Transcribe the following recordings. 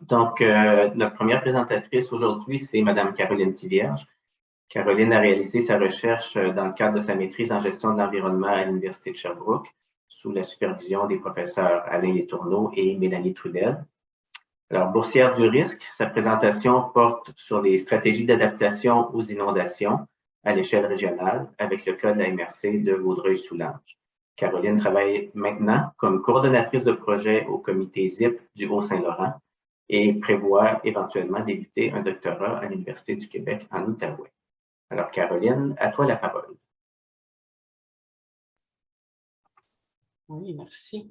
Donc, notre première présentatrice aujourd'hui, c'est Mme Caroline Thivierge. Caroline a réalisé sa recherche dans le cadre de sa maîtrise en gestion de l'environnement à l'Université de Sherbrooke, sous la supervision des professeurs Alain Letourneau et Mélanie Trudel. Alors, boursière du risque, sa présentation porte sur les stratégies d'adaptation aux inondations à l'échelle régionale avec le cas de la MRC de Vaudreuil-Soulanges. Caroline travaille maintenant comme coordonnatrice de projet au comité ZIP du Haut-Saint-Laurent et prévoit éventuellement débuter un doctorat à l'Université du Québec en Outaouais. Alors, Caroline, à toi la parole. Oui, merci.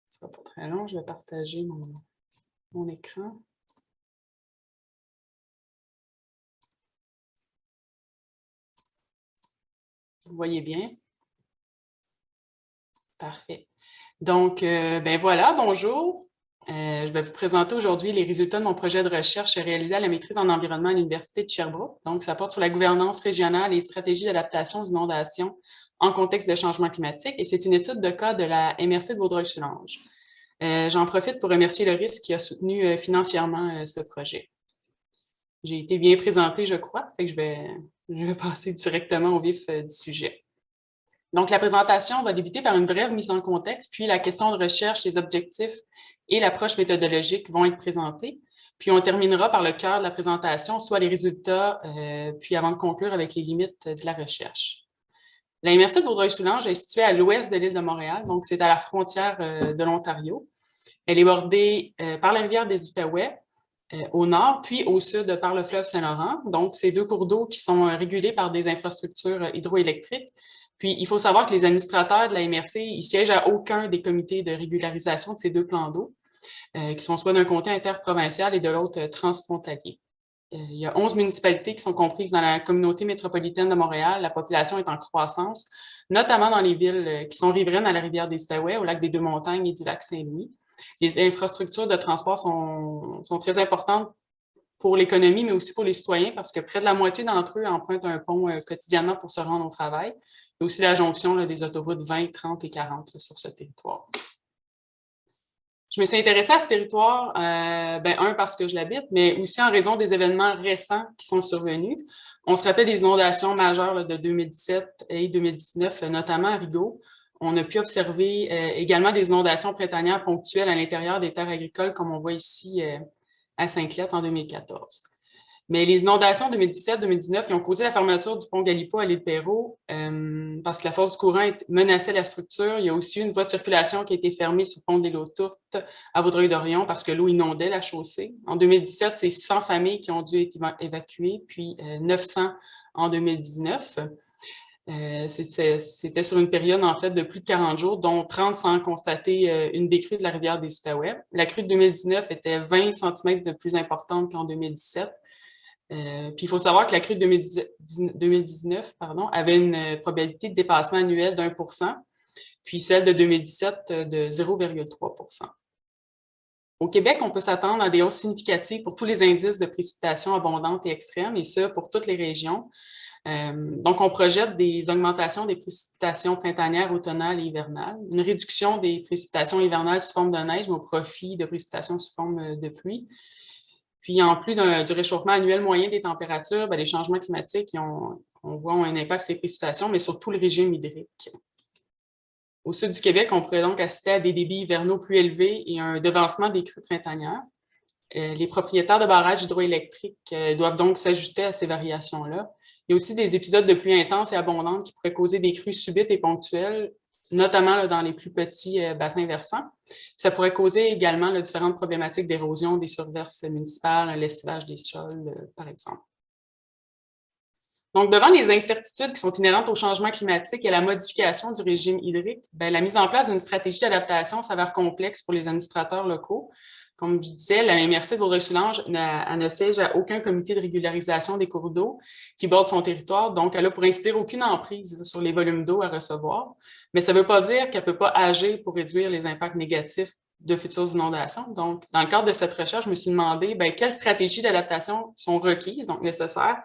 Ce sera pas très long, je vais partager mon écran. Vous voyez bien? Parfait. Donc, ben voilà, bonjour. Je vais vous présenter aujourd'hui les résultats de mon projet de recherche réalisé à la maîtrise en environnement à l'Université de Sherbrooke. Donc, ça porte sur la gouvernance régionale et stratégies d'adaptation aux inondations en contexte de changement climatique. Et c'est une étude de cas de la MRC de Vaudreuil-Soulanges. J'en profite pour remercier le RISC qui a soutenu financièrement ce projet. J'ai été bien présentée, je crois, fait que je vais passer directement au vif du sujet. Donc, la présentation va débuter par une brève mise en contexte, puis la question de recherche, les objectifs et l'approche méthodologique vont être présentés. Puis, on terminera par le cœur de la présentation, soit les résultats, puis avant de conclure avec les limites de la recherche. La MRC de Vaudreuil-Soulanges est située à l'ouest de l'île de Montréal, donc c'est à la frontière de l'Ontario. Elle est bordée par la rivière des Outaouais au nord, puis au sud par le fleuve Saint-Laurent. Donc, ces deux cours d'eau qui sont régulés par des infrastructures hydroélectriques. Puis, il faut savoir que les administrateurs de la MRC, ils siègent à aucun des comités de régularisation de ces deux plans d'eau, qui sont soit d'un côté interprovincial et de l'autre transfrontalier. Il y a 11 municipalités qui sont comprises dans la communauté métropolitaine de Montréal. La population est en croissance, notamment dans les villes qui sont riveraines à la rivière des Outaouais, au lac des Deux-Montagnes et du lac Saint-Louis. Les infrastructures de transport sont très importantes pour l'économie, mais aussi pour les citoyens, parce que près de la moitié d'entre eux empruntent un pont quotidiennement pour se rendre au travail. Il y a aussi la jonction des autoroutes 20, 30 et 40 sur ce territoire. Je me suis intéressée à ce territoire, un, parce que je l'habite, mais aussi en raison des événements récents qui sont survenus. On se rappelle des inondations majeures de 2017 et 2019, notamment à Rigaud. On a pu observer également des inondations printanières ponctuelles à l'intérieur des terres agricoles, comme on voit ici à Saint-Cloud en 2014. Mais les inondations 2017-2019 qui ont causé la fermeture du pont Galipo à l'île Perrot, parce que la force du courant menaçait la structure. Il y a aussi une voie de circulation qui a été fermée sur le pont de l'île aux Tourtes à Vaudreuil-Dorion parce que l'eau inondait la chaussée. En 2017, c'est 600 familles qui ont dû être évacuées, puis 900 en 2019. C'était sur une période, en fait, de plus de 40 jours, dont 30 sans constater une décrue de la rivière des Outaouais. La crue de 2019 était 20 cm de plus importante qu'en 2017. Puis il faut savoir que la crue de 2019 avait une probabilité de dépassement annuel d'1%, puis celle de 2017 de 0,3%. Au Québec, on peut s'attendre à des hausses significatives pour tous les indices de précipitations abondantes et extrêmes, et ce, pour toutes les régions. Donc, on projette des augmentations des précipitations printanières, automnales et hivernales, une réduction des précipitations hivernales sous forme de neige, mais au profit de précipitations sous forme de pluie. Puis, en plus du réchauffement annuel moyen des températures, les changements climatiques on voit, ont un impact sur les précipitations, mais sur tout le régime hydrique. Au sud du Québec, on pourrait donc assister à des débits hivernaux plus élevés et un devancement des crues printanières. Les propriétaires de barrages hydroélectriques doivent donc s'ajuster à ces variations-là. Il y a aussi des épisodes de pluie intenses et abondantes qui pourraient causer des crues subites et ponctuelles, notamment dans les plus petits bassins versants. Ça pourrait causer également différentes problématiques d'érosion des surverses municipales, un lessivage des sols, par exemple. Donc, devant les incertitudes qui sont inhérentes au changement climatique et à la modification du régime hydrique, la mise en place d'une stratégie d'adaptation s'avère complexe pour les administrateurs locaux. Comme je disais, la MRC de Vaudreuil-Soulanges ne siège à aucun comité de régularisation des cours d'eau qui bordent son territoire, donc elle a pour ainsi dire aucune emprise sur les volumes d'eau à recevoir. Mais ça ne veut pas dire qu'elle ne peut pas agir pour réduire les impacts négatifs de futures inondations. Donc, dans le cadre de cette recherche, je me suis demandé quelles stratégies d'adaptation sont requises, donc nécessaires,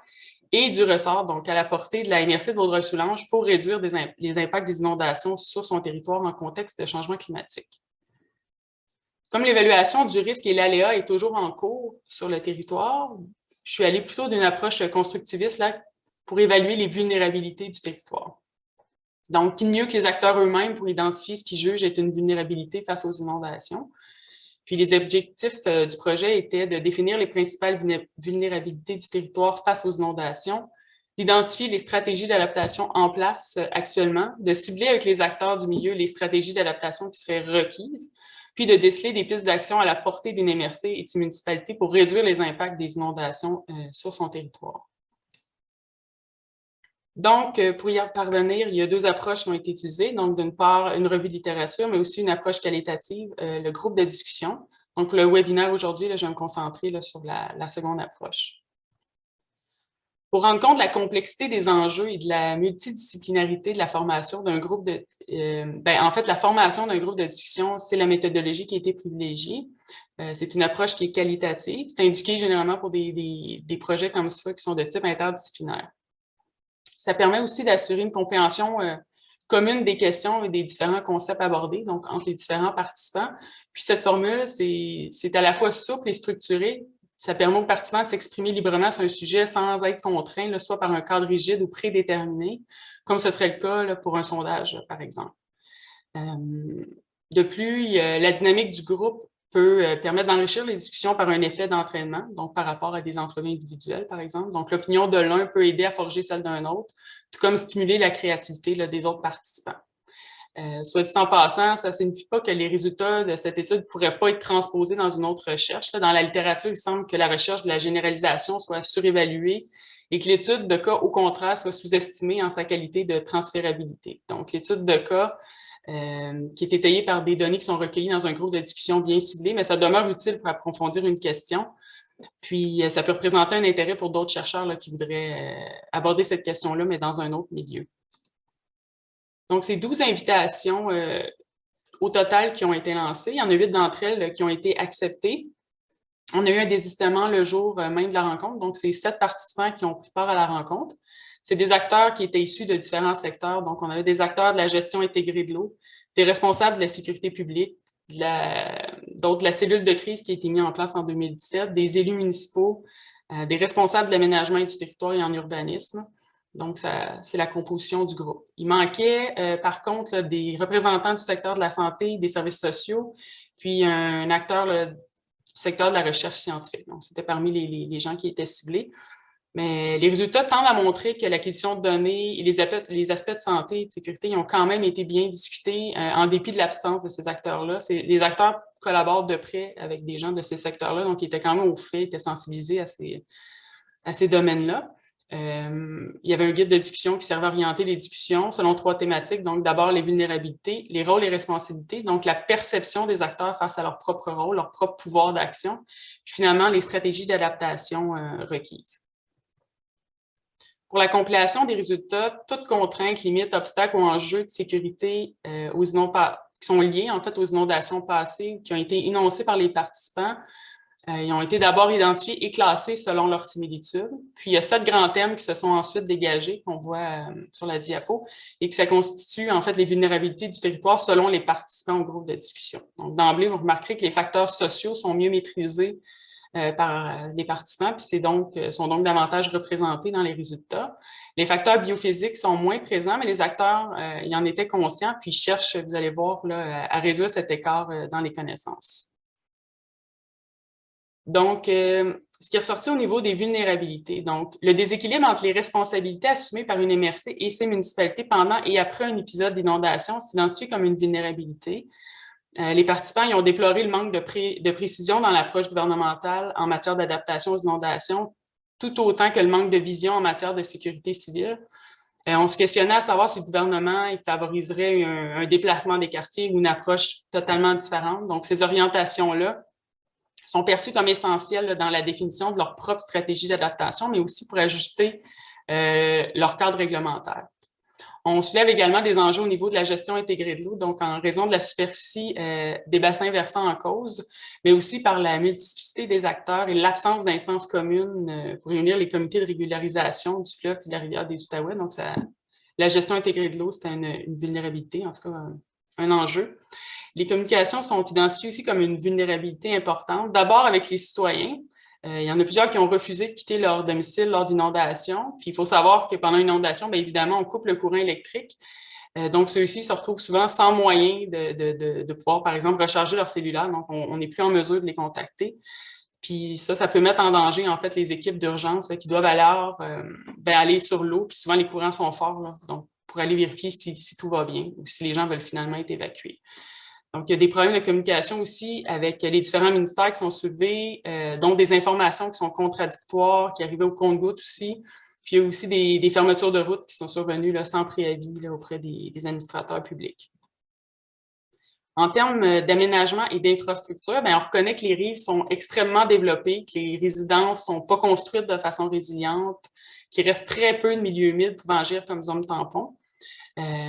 et du ressort, donc à la portée de la MRC de Vaudreuil-Soulanges pour réduire les impacts des inondations sur son territoire en contexte de changement climatique. Comme l'évaluation du risque et l'aléa est toujours en cours sur le territoire, je suis allée plutôt d'une approche constructiviste là, pour évaluer les vulnérabilités du territoire. Donc, qui mieux que les acteurs eux-mêmes pour identifier ce qu'ils jugent être une vulnérabilité face aux inondations. Puis les objectifs du projet étaient de définir les principales vulnérabilités du territoire face aux inondations, d'identifier les stratégies d'adaptation en place actuellement, de cibler avec les acteurs du milieu les stratégies d'adaptation qui seraient requises, puis de déceler des pistes d'action à la portée d'une MRC et d'une municipalité pour réduire les impacts des inondations sur son territoire. Donc, pour y parvenir, il y a deux approches qui ont été utilisées. Donc, d'une part, une revue de littérature, mais aussi une approche qualitative, le groupe de discussion. Donc, le webinaire aujourd'hui, je vais me concentrer là, sur la seconde approche. Pour rendre compte de la complexité des enjeux et de la multidisciplinarité de la formation d'un groupe de... en fait, la formation d'un groupe de discussion, c'est la méthodologie qui a été privilégiée. C'est une approche qui est qualitative. C'est indiqué généralement pour des projets comme ça qui sont de type interdisciplinaire. Ça permet aussi d'assurer une compréhension commune des questions et des différents concepts abordés, donc entre les différents participants. Puis cette formule, c'est à la fois souple et structuré. Ça permet aux participants de s'exprimer librement sur un sujet sans être contraints, là, soit par un cadre rigide ou prédéterminé, comme ce serait le cas là, pour un sondage, par exemple. De plus, la dynamique du groupe peut permettre d'enrichir les discussions par un effet d'entraînement, donc par rapport à des entrevues individuelles, par exemple. Donc, l'opinion de l'un peut aider à forger celle d'un autre, tout comme stimuler la créativité là, des autres participants. Soit dit en passant, ça ne signifie pas que les résultats de cette étude ne pourraient pas être transposés dans une autre recherche. Là, dans la littérature, il semble que la recherche de la généralisation soit surévaluée et que l'étude de cas, au contraire, soit sous-estimée en sa qualité de transférabilité. Donc, l'étude de cas qui est étayée par des données qui sont recueillies dans un groupe de discussion bien ciblé, mais ça demeure utile pour approfondir une question. Puis, ça peut représenter un intérêt pour d'autres chercheurs là, qui voudraient aborder cette question-là, mais dans un autre milieu. Donc, ces 12 invitations au total qui ont été lancées. Il y en a 8 d'entre elles qui ont été acceptées. On a eu un désistement le jour même de la rencontre. Donc, c'est 7 participants qui ont pris part à la rencontre. C'est des acteurs qui étaient issus de différents secteurs. Donc, on avait des acteurs de la gestion intégrée de l'eau, des responsables de la sécurité publique, de la cellule de crise qui a été mise en place en 2017, des élus municipaux, des responsables de l'aménagement du territoire et en urbanisme. Donc, c'est la composition du groupe. Il manquait, par contre, là, des représentants du secteur de la santé, des services sociaux, puis un acteur là, du secteur de la recherche scientifique. Donc, c'était parmi les gens qui étaient ciblés. Mais les résultats tendent à montrer que l'acquisition de données et les aspects de santé et de sécurité ils ont quand même été bien discutés en dépit de l'absence de ces acteurs-là. Les acteurs collaborent de près avec des gens de ces secteurs-là, donc ils étaient quand même au fait, étaient sensibilisés à ces domaines-là. Il y avait un guide de discussion qui servait à orienter les discussions selon 3 thématiques. Donc, d'abord, les vulnérabilités, les rôles et responsabilités, donc la perception des acteurs face à leur propre rôle, leur propre pouvoir d'action, puis finalement, les stratégies d'adaptation requises. Pour la compilation des résultats, toutes contraintes, limites, obstacles ou enjeux de sécurité qui sont liés en fait aux inondations passées, qui ont été énoncés par les participants, ils ont été d'abord identifiés et classés selon leurs similitudes. Puis, il y a 7 grands thèmes qui se sont ensuite dégagés, qu'on voit sur la diapo, et que ça constitue en fait les vulnérabilités du territoire selon les participants au groupe de discussion. Donc, d'emblée, vous remarquerez que les facteurs sociaux sont mieux maîtrisés par les participants, puis sont donc davantage représentés dans les résultats. Les facteurs biophysiques sont moins présents, mais les acteurs y en étaient conscients, puis cherchent, vous allez voir, là, à réduire cet écart dans les connaissances. Donc, ce qui est ressorti au niveau des vulnérabilités, donc le déséquilibre entre les responsabilités assumées par une MRC et ses municipalités pendant et après un épisode d'inondation s'identifie comme une vulnérabilité. Les participants ils ont déploré le manque de précision dans l'approche gouvernementale en matière d'adaptation aux inondations, tout autant que le manque de vision en matière de sécurité civile. On se questionnait à savoir si le gouvernement il favoriserait un déplacement des quartiers ou une approche totalement différente. Donc, ces orientations-là sont perçues comme essentielles là, dans la définition de leur propre stratégie d'adaptation, mais aussi pour ajuster leur cadre réglementaire. On soulève également des enjeux au niveau de la gestion intégrée de l'eau, donc en raison de la superficie des bassins versants en cause, mais aussi par la multiplicité des acteurs et l'absence d'instances communes pour réunir les comités de régularisation du fleuve et de la rivière des Outaouais. Donc, la gestion intégrée de l'eau, c'est une vulnérabilité, en tout cas un enjeu. les communications sont identifiées aussi comme une vulnérabilité importante, d'abord avec les citoyens. Il y en a plusieurs qui ont refusé de quitter leur domicile lors d'inondations. Puis il faut savoir que pendant une inondation, bien évidemment, on coupe le courant électrique. Donc, ceux-ci se retrouvent souvent sans moyen de pouvoir, par exemple, recharger leur cellulaire. Donc, on n'est plus en mesure de les contacter. Puis ça peut mettre en danger, en fait, les équipes d'urgence qui doivent alors aller sur l'eau. Puis souvent, les courants sont forts, là, donc pour aller vérifier si tout va bien ou si les gens veulent finalement être évacués. Donc, il y a des problèmes de communication aussi avec les différents ministères qui sont soulevés, dont des informations qui sont contradictoires, qui arrivaient au compte-gouttes aussi. Puis, il y a aussi des fermetures de routes qui sont survenues là, sans préavis là, auprès des administrateurs publics. En termes d'aménagement et d'infrastructure, on reconnaît que les rives sont extrêmement développées, que les résidences ne sont pas construites de façon résiliente, qu'il reste très peu de milieux humides pouvant agir comme zone tampon.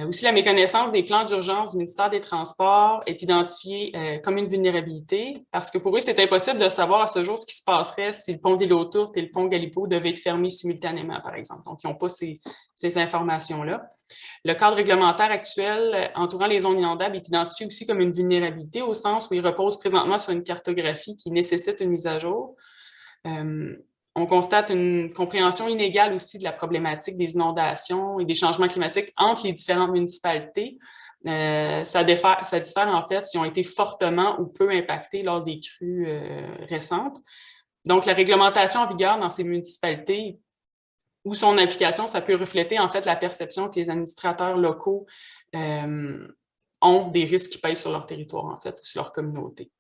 Aussi, la méconnaissance des plans d'urgence du ministère des Transports est identifiée comme une vulnérabilité parce que pour eux, c'est impossible de savoir à ce jour ce qui se passerait si le pont des Îles-aux-Tourtes et le pont Galipeau devaient être fermés simultanément, par exemple. Donc, ils n'ont pas ces informations-là. Le cadre réglementaire actuel entourant les zones inondables est identifié aussi comme une vulnérabilité au sens où il repose présentement sur une cartographie qui nécessite une mise à jour. On constate une compréhension inégale aussi de la problématique des inondations et des changements climatiques entre les différentes municipalités. Ça diffère en fait si ont été fortement ou peu impactés lors des crues récentes. Donc, la réglementation en vigueur dans ces municipalités ou son application, ça peut refléter en fait la perception que les administrateurs locaux ont des risques qui pèsent sur leur territoire en fait ou sur leur communauté.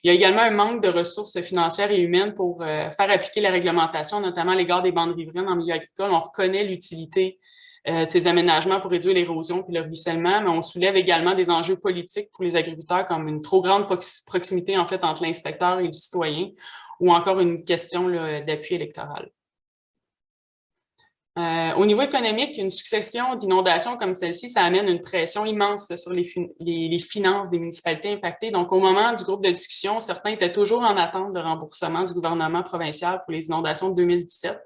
Il y a également un manque de ressources financières et humaines pour faire appliquer la réglementation, notamment à l'égard des bandes riveraines en milieu agricole. On reconnaît l'utilité de ces aménagements pour réduire l'érosion et le ruissellement, mais on soulève également des enjeux politiques pour les agriculteurs comme une trop grande proximité en fait entre l'inspecteur et le citoyen ou encore une question d'appui électoral. Au niveau économique, une succession d'inondations comme celle-ci, ça amène une pression immense sur les finances des municipalités impactées. Donc, au moment du groupe de discussion, certains étaient toujours en attente de remboursement du gouvernement provincial pour les inondations de 2017.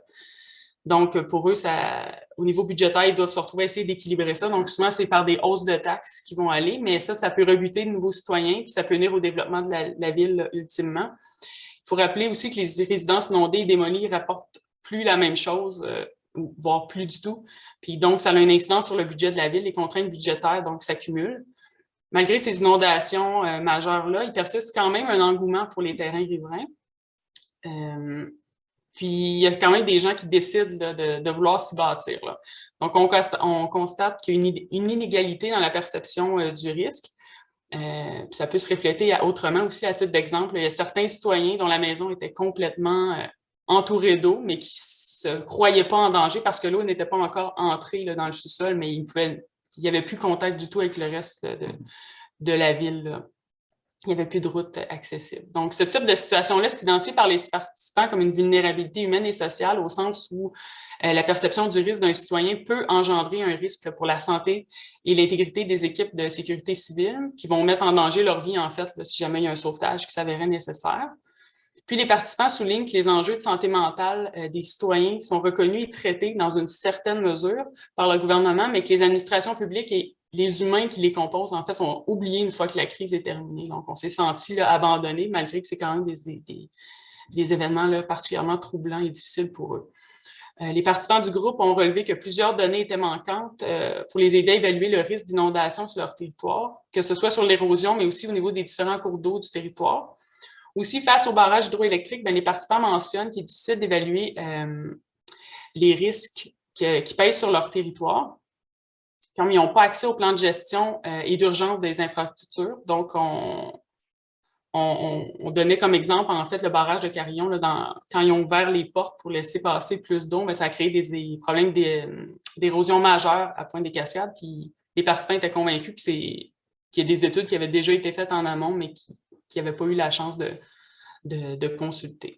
Donc, pour eux, au niveau budgétaire, ils doivent se retrouver à essayer d'équilibrer ça. Donc, souvent, c'est par des hausses de taxes qui vont aller, mais ça peut rebuter de nouveaux citoyens, puis ça peut nuire au développement de la ville ultimement. Il faut rappeler aussi que les résidences inondées et démolies ne rapportent plus la même chose, voire plus du tout. Puis donc, ça a une incidence sur le budget de la ville, les contraintes budgétaires, donc, s'accumulent. Malgré ces inondations majeures-là, il persiste quand même un engouement pour les terrains riverains. Puis, il y a quand même des gens qui décident de vouloir s'y bâtir. Là. Donc, on constate qu'il y a une inégalité dans la perception du risque. Puis ça peut se refléter autrement aussi, à titre d'exemple. Il y a certains citoyens dont la maison était complètement entourée d'eau, mais qui ne se croyaient pas en danger parce que l'eau n'était pas encore entrée là, dans le sous-sol, mais il n'y avait plus contact du tout avec le reste de la ville. Là. Il n'y avait plus de route accessible. Donc, ce type de situation-là, c'est identifié par les participants comme une vulnérabilité humaine et sociale au sens où la perception du risque d'un citoyen peut engendrer un risque pour la santé et l'intégrité des équipes de sécurité civile qui vont mettre en danger leur vie, en fait, là, si jamais il y a un sauvetage qui s'avérait nécessaire. Puis, les participants soulignent que les enjeux de santé mentale des citoyens sont reconnus et traités dans une certaine mesure par le gouvernement, mais que les administrations publiques et les humains qui les composent, en fait, sont oubliés une fois que la crise est terminée. Donc, on s'est senti abandonnés, malgré que c'est quand même des événements là, particulièrement troublants et difficiles pour eux. Les participants du groupe ont relevé que plusieurs données étaient manquantes pour les aider à évaluer le risque d'inondation sur leur territoire, que ce soit sur l'érosion, mais aussi au niveau des différents cours d'eau du territoire. Aussi, face au barrage hydroélectrique, les participants mentionnent qu'il est difficile d'évaluer les risques qui pèsent sur leur territoire, comme ils n'ont pas accès au plan de gestion et d'urgence des infrastructures. Donc, on donnait comme exemple, en fait, le barrage de Carillon, là, quand ils ont ouvert les portes pour laisser passer plus d'eau, ça a créé des problèmes d'érosion majeure à Pointe-des-Cascades. Puis les participants étaient convaincus qu'il y a des études qui avaient déjà été faites en amont, mais qui n'avaient pas eu la chance de consulter.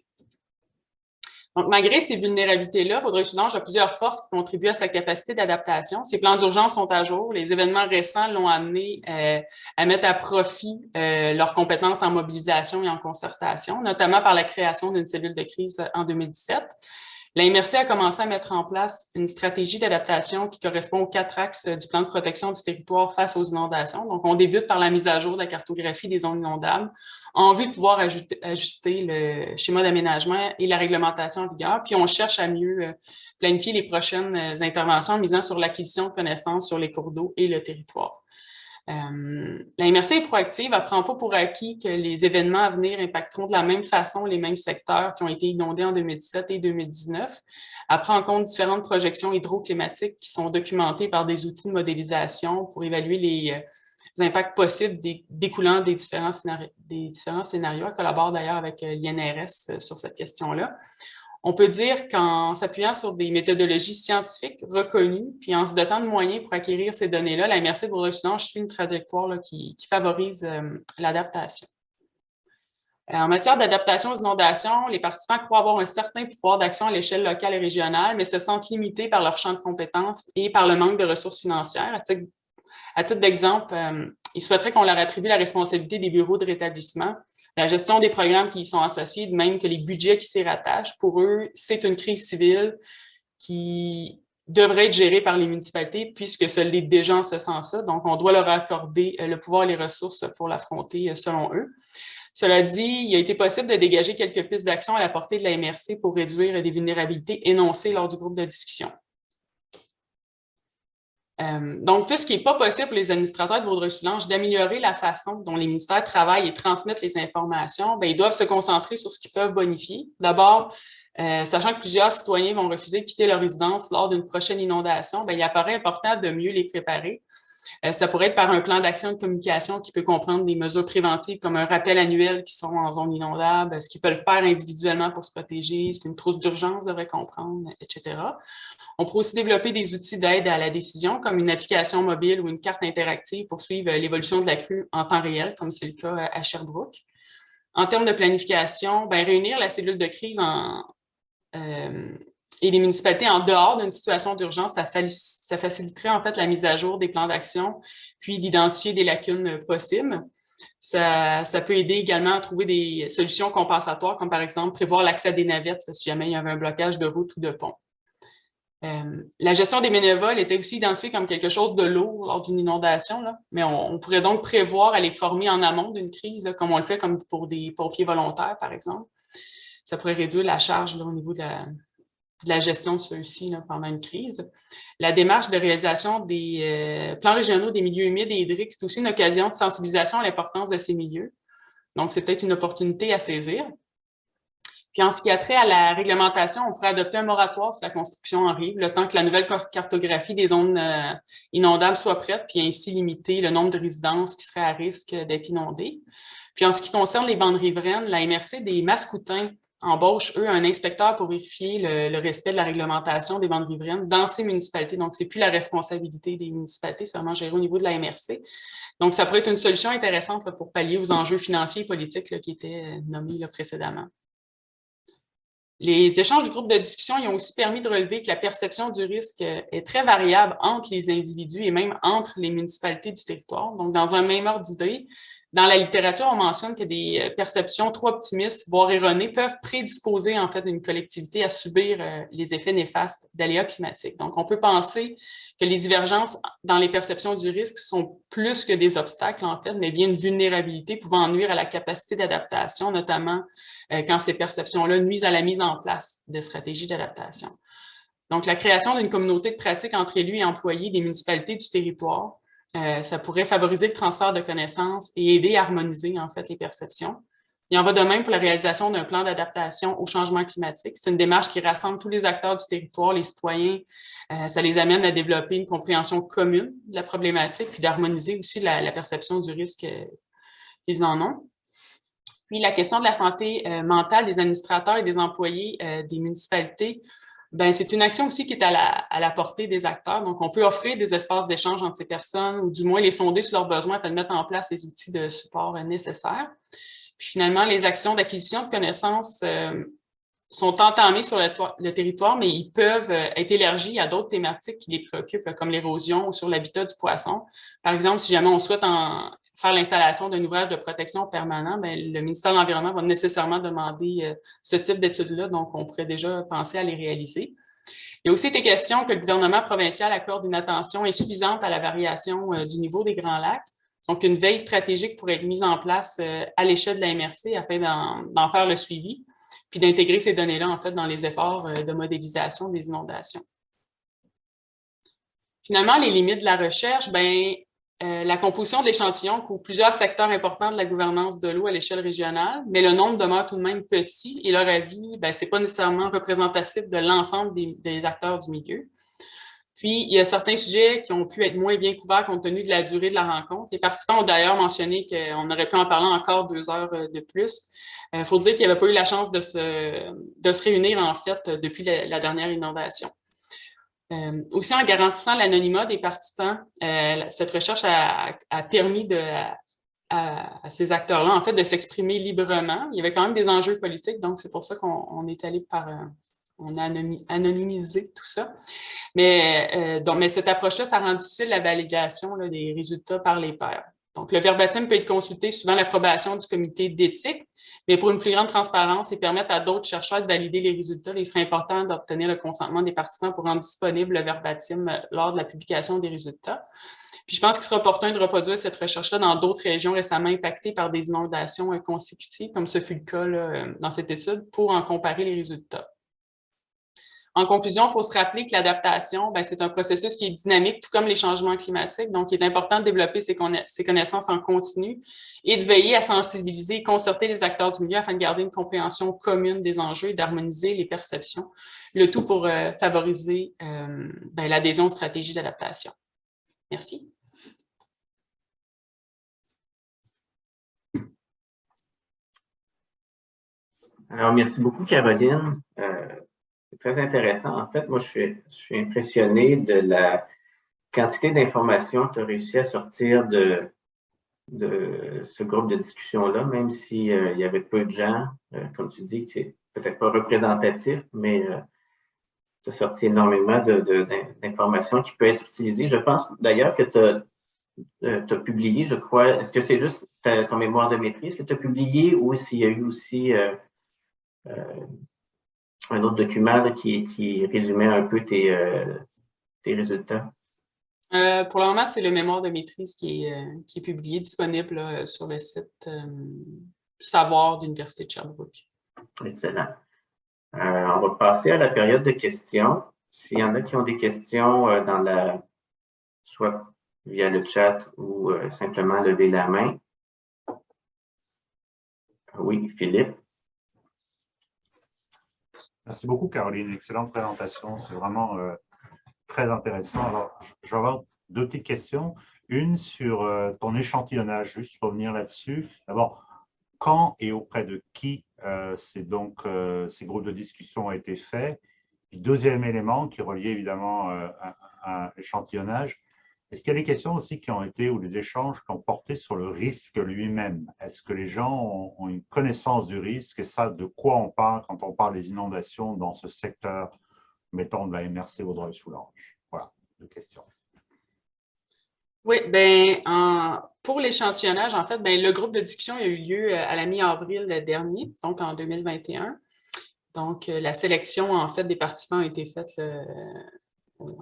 Donc, malgré ces vulnérabilités-là, Vaudreuil-Soulanges a plusieurs forces qui contribuent à sa capacité d'adaptation. Ses plans d'urgence sont à jour. Les événements récents l'ont amené à mettre à profit leurs compétences en mobilisation et en concertation, notamment par la création d'une cellule de crise en 2017. La MRC a commencé à mettre en place une stratégie d'adaptation qui correspond aux 4 axes du plan de protection du territoire face aux inondations. Donc, on débute par la mise à jour de la cartographie des zones inondables en vue de pouvoir ajuster le schéma d'aménagement et la réglementation en vigueur. Puis, on cherche à mieux planifier les prochaines interventions en misant sur l'acquisition de connaissances sur les cours d'eau et le territoire. La MRC est proactive, elle ne prend pas pour acquis que les événements à venir impacteront de la même façon les mêmes secteurs qui ont été inondés en 2017 et 2019. Elle prend en compte différentes projections hydroclimatiques qui sont documentées par des outils de modélisation pour évaluer les impacts possibles découlant des différents scénarios. Elle collabore d'ailleurs avec l'INRS sur cette question-là. On peut dire qu'en s'appuyant sur des méthodologies scientifiques reconnues, puis en se dotant de moyens pour acquérir ces données-là, la MRC de Vaudreuil-Soulanges suit une trajectoire là, qui favorise l'adaptation. En matière d'adaptation aux inondations, les participants croient avoir un certain pouvoir d'action à l'échelle locale et régionale, mais se sentent limités par leur champ de compétences et par le manque de ressources financières. À titre d'exemple, ils souhaiteraient qu'on leur attribue la responsabilité des bureaux de rétablissement, la gestion des programmes qui y sont associés, de même que les budgets qui s'y rattachent. Pour eux, c'est une crise civile qui devrait être gérée par les municipalités puisque ce l'est déjà en ce sens-là. Donc, on doit leur accorder le pouvoir et les ressources pour l'affronter selon eux. Cela dit, il a été possible de dégager quelques pistes d'action à la portée de la MRC pour réduire des vulnérabilités énoncées lors du groupe de discussion. Donc, puisqu'il n'est pas possible pour les administrateurs de Vaudreuil-Soulanges d'améliorer la façon dont les ministères travaillent et transmettent les informations, bien, ils doivent se concentrer sur ce qu'ils peuvent bonifier. D'abord, sachant que plusieurs citoyens vont refuser de quitter leur résidence lors d'une prochaine inondation, bien, il apparaît important de mieux les préparer. Ça pourrait être par un plan d'action de communication qui peut comprendre des mesures préventives comme un rappel annuel qui sont en zone inondable, ce qu'ils peuvent faire individuellement pour se protéger, ce qu'une trousse d'urgence devrait comprendre, etc. On peut aussi développer des outils d'aide à la décision, comme une application mobile ou une carte interactive pour suivre l'évolution de la crue en temps réel, comme c'est le cas à Sherbrooke. En termes de planification, bien, réunir la cellule de crise et les municipalités en dehors d'une situation d'urgence, ça faciliterait en fait la mise à jour des plans d'action, puis d'identifier des lacunes possibles. Ça peut aider également à trouver des solutions compensatoires, comme par exemple prévoir l'accès à des navettes là, si jamais il y avait un blocage de route ou de pont. La gestion des bénévoles était aussi identifiée comme quelque chose de lourd lors d'une inondation, là, mais on pourrait donc prévoir à les former en amont d'une crise, là, comme on le fait comme pour des pompiers volontaires, par exemple. Ça pourrait réduire la charge là, au niveau de la gestion de ceux-ci pendant une crise. La démarche de réalisation des plans régionaux des milieux humides et hydriques, c'est aussi une occasion de sensibilisation à l'importance de ces milieux. Donc, c'est peut-être une opportunité à saisir. Puis en ce qui a trait à la réglementation, on pourrait adopter un moratoire sur la construction en rive, le temps que la nouvelle cartographie des zones inondables soit prête, puis ainsi limiter le nombre de résidences qui seraient à risque d'être inondées. Puis en ce qui concerne les bandes riveraines, la MRC des Mascoutins embauche, eux, un inspecteur pour vérifier le respect de la réglementation des bandes riveraines dans ces municipalités. Donc, c'est plus la responsabilité des municipalités, c'est vraiment géré au niveau de la MRC. Donc, ça pourrait être une solution intéressante là, pour pallier aux enjeux financiers et politiques là, qui étaient nommés là, précédemment. Les échanges du groupe de discussion ils ont aussi permis de relever que la perception du risque est très variable entre les individus et même entre les municipalités du territoire. Donc, dans un même ordre d'idée, dans la littérature, on mentionne que des perceptions trop optimistes, voire erronées, peuvent prédisposer en fait une collectivité à subir les effets néfastes d'aléas climatiques. Donc, on peut penser que les divergences dans les perceptions du risque sont plus que des obstacles en fait, mais bien une vulnérabilité pouvant nuire à la capacité d'adaptation, notamment quand ces perceptions-là nuisent à la mise en place de stratégies d'adaptation. Donc, la création d'une communauté de pratique entre élus et employés des municipalités du territoire, ça pourrait favoriser le transfert de connaissances et aider à harmoniser en fait les perceptions. Il en va de même pour la réalisation d'un plan d'adaptation au changement climatique. C'est une démarche qui rassemble tous les acteurs du territoire, les citoyens. Ça les amène à développer une compréhension commune de la problématique, puis d'harmoniser aussi la perception du risque qu'ils en ont. Puis la question de la santé mentale des administrateurs et des employés des municipalités, ben, c'est une action aussi qui est à la portée des acteurs. Donc, on peut offrir des espaces d'échange entre ces personnes ou du moins les sonder sur leurs besoins afin de mettre en place les outils de support nécessaires. Puis finalement, les actions d'acquisition de connaissances sont entamées sur le territoire, mais ils peuvent être élargis à d'autres thématiques qui les préoccupent, comme l'érosion ou sur l'habitat du poisson. Par exemple, si jamais on souhaite faire l'installation d'un ouvrage de protection permanent, bien, le ministère de l'Environnement va nécessairement demander ce type d'études-là, donc on pourrait déjà penser à les réaliser. Il y a aussi été question que le gouvernement provincial accorde une attention insuffisante à la variation du niveau des Grands Lacs. Donc, une veille stratégique pourrait être mise en place à l'échelle de la MRC afin d'en faire le suivi, puis d'intégrer ces données-là, en fait, dans les efforts de modélisation des inondations. Finalement, les limites de la recherche, bien, la composition de l'échantillon couvre plusieurs secteurs importants de la gouvernance de l'eau à l'échelle régionale, mais le nombre demeure tout de même petit et leur avis, ce n'est pas nécessairement représentatif de l'ensemble des acteurs du milieu. Puis, il y a certains sujets qui ont pu être moins bien couverts compte tenu de la durée de la rencontre. Les participants ont d'ailleurs mentionné qu'on aurait pu en parler encore 2 heures de plus. Il faut dire qu'il n'y avait pas eu la chance de se réunir, en fait, depuis la dernière inondation. Aussi, en garantissant l'anonymat des participants, cette recherche a permis à ces acteurs-là, en fait, de s'exprimer librement. Il y avait quand même des enjeux politiques, donc c'est pour ça qu'on est allé on a anonymisé tout ça. Mais cette approche-là, ça rend difficile la validation là, des résultats par les pairs. Donc, le verbatim peut être consulté suivant l'approbation du comité d'éthique, mais pour une plus grande transparence et permettre à d'autres chercheurs de valider les résultats, il serait important d'obtenir le consentement des participants pour rendre disponible le verbatim lors de la publication des résultats. Puis, je pense qu'il sera opportun de reproduire cette recherche-là dans d'autres régions récemment impactées par des inondations consécutives, comme ce fut le cas là, dans cette étude, pour en comparer les résultats. En conclusion, il faut se rappeler que l'adaptation, c'est un processus qui est dynamique, tout comme les changements climatiques. Donc, il est important de développer ces connaissances en continu et de veiller à sensibiliser et concerter les acteurs du milieu afin de garder une compréhension commune des enjeux et d'harmoniser les perceptions. Le tout pour favoriser l'adhésion aux stratégies d'adaptation. Merci. Alors, merci beaucoup, Caroline. C'est très intéressant. En fait, moi, je suis impressionné de la quantité d'informations que tu as réussi à sortir de ce groupe de discussion-là, même s'il y avait peu de gens, comme tu dis, que c'est peut-être pas représentatif, mais tu as sorti énormément d'informations qui peuvent être utilisées. Je pense d'ailleurs que tu as publié, je crois, est-ce que c'est juste ton mémoire de maîtrise que tu as publié ou s'il y a eu aussi un autre document là, qui résumait un peu tes résultats? Pour le moment, c'est le mémoire de maîtrise qui est publié, disponible là, sur le site Savoir de l'Université de Sherbrooke. Excellent. On va passer à la période de questions. S'il y en a qui ont des questions soit via le chat ou simplement lever la main. Oui, Philippe. Merci beaucoup, Caroline. Excellente présentation. C'est vraiment très intéressant. Alors, je vais avoir 2 petites questions. Une sur ton échantillonnage, juste pour revenir là-dessus. D'abord, quand et auprès de qui ces groupes de discussion ont été faits? Et deuxième élément qui reliait évidemment à l'échantillonnage, est-ce qu'il y a des questions aussi qui ont été, ou des échanges qui ont porté sur le risque lui-même? Est-ce que les gens ont une connaissance du risque et ça, de quoi on parle quand on parle des inondations dans ce secteur, mettons, de la MRC Vaudreuil-Soulanges? Voilà, 2 questions. Oui, pour l'échantillonnage, en fait, le groupe de discussion a eu lieu à la mi-avril dernier, donc en 2021. Donc, la sélection, en fait, des participants a été faite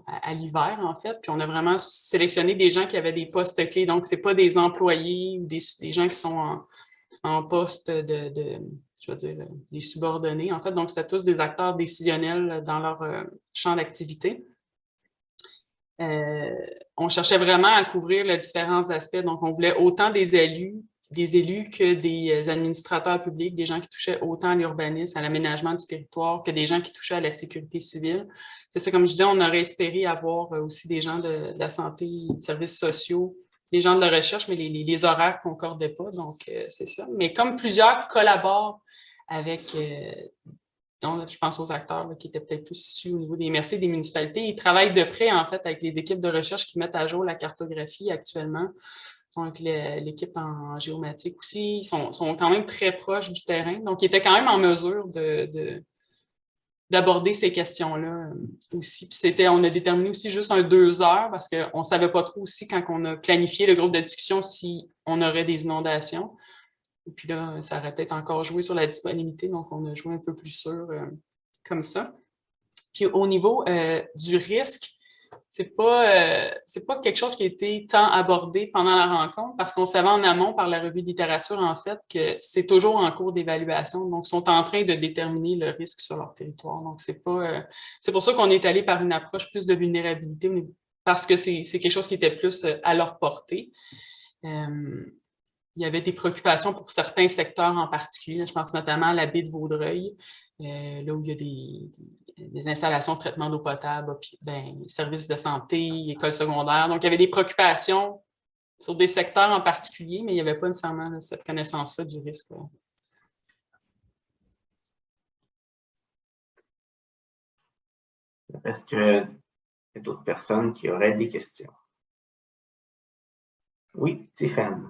à l'hiver, en fait. Puis, on a vraiment sélectionné des gens qui avaient des postes clés. Donc, ce n'est pas des employés ou des gens qui sont en poste je veux dire, des subordonnés, en fait. Donc, c'était tous des acteurs décisionnels dans leur champ d'activité. On cherchait vraiment à couvrir les différents aspects. Donc, on voulait autant des élus que des administrateurs publics, des gens qui touchaient autant à l'urbanisme, à l'aménagement du territoire, que des gens qui touchaient à la sécurité civile. C'est ça, comme je disais, on aurait espéré avoir aussi des gens de la santé, des services sociaux, des gens de la recherche, mais les horaires ne concordaient pas, donc c'est ça. Mais comme plusieurs collaborent avec... Donc, je pense aux acteurs là, qui étaient peut-être plus issus au niveau des MRC, des municipalités. Ils travaillent de près, en fait, avec les équipes de recherche qui mettent à jour la cartographie actuellement. Donc, l'équipe en géomatique aussi, ils sont quand même très proches du terrain. Donc, ils étaient quand même en mesure de d'aborder ces questions-là aussi. Puis on a déterminé aussi juste un 2 heures parce qu'on ne savait pas trop aussi quand on a planifié le groupe de discussion si on aurait des inondations. Et puis là, ça aurait peut-être encore joué sur la disponibilité, donc on a joué un peu plus sûr comme ça. Puis au niveau du risque, c'est pas quelque chose qui a été tant abordé pendant la rencontre parce qu'on savait en amont par la revue de littérature, en fait, que c'est toujours en cours d'évaluation. Donc, ils sont en train de déterminer le risque sur leur territoire. Donc, c'est pour ça qu'on est allé par une approche plus de vulnérabilité parce que c'est quelque chose qui était plus à leur portée. Il y avait des préoccupations pour certains secteurs en particulier. Je pense notamment à la baie de Vaudreuil, là où il y a des installations de traitement d'eau potable, puis, services de santé, écoles secondaires. Donc, il y avait des préoccupations sur des secteurs en particulier, mais il n'y avait pas nécessairement cette connaissance-là du risque. Est-ce qu'il y a d'autres personnes qui auraient des questions? Oui, Tiffany.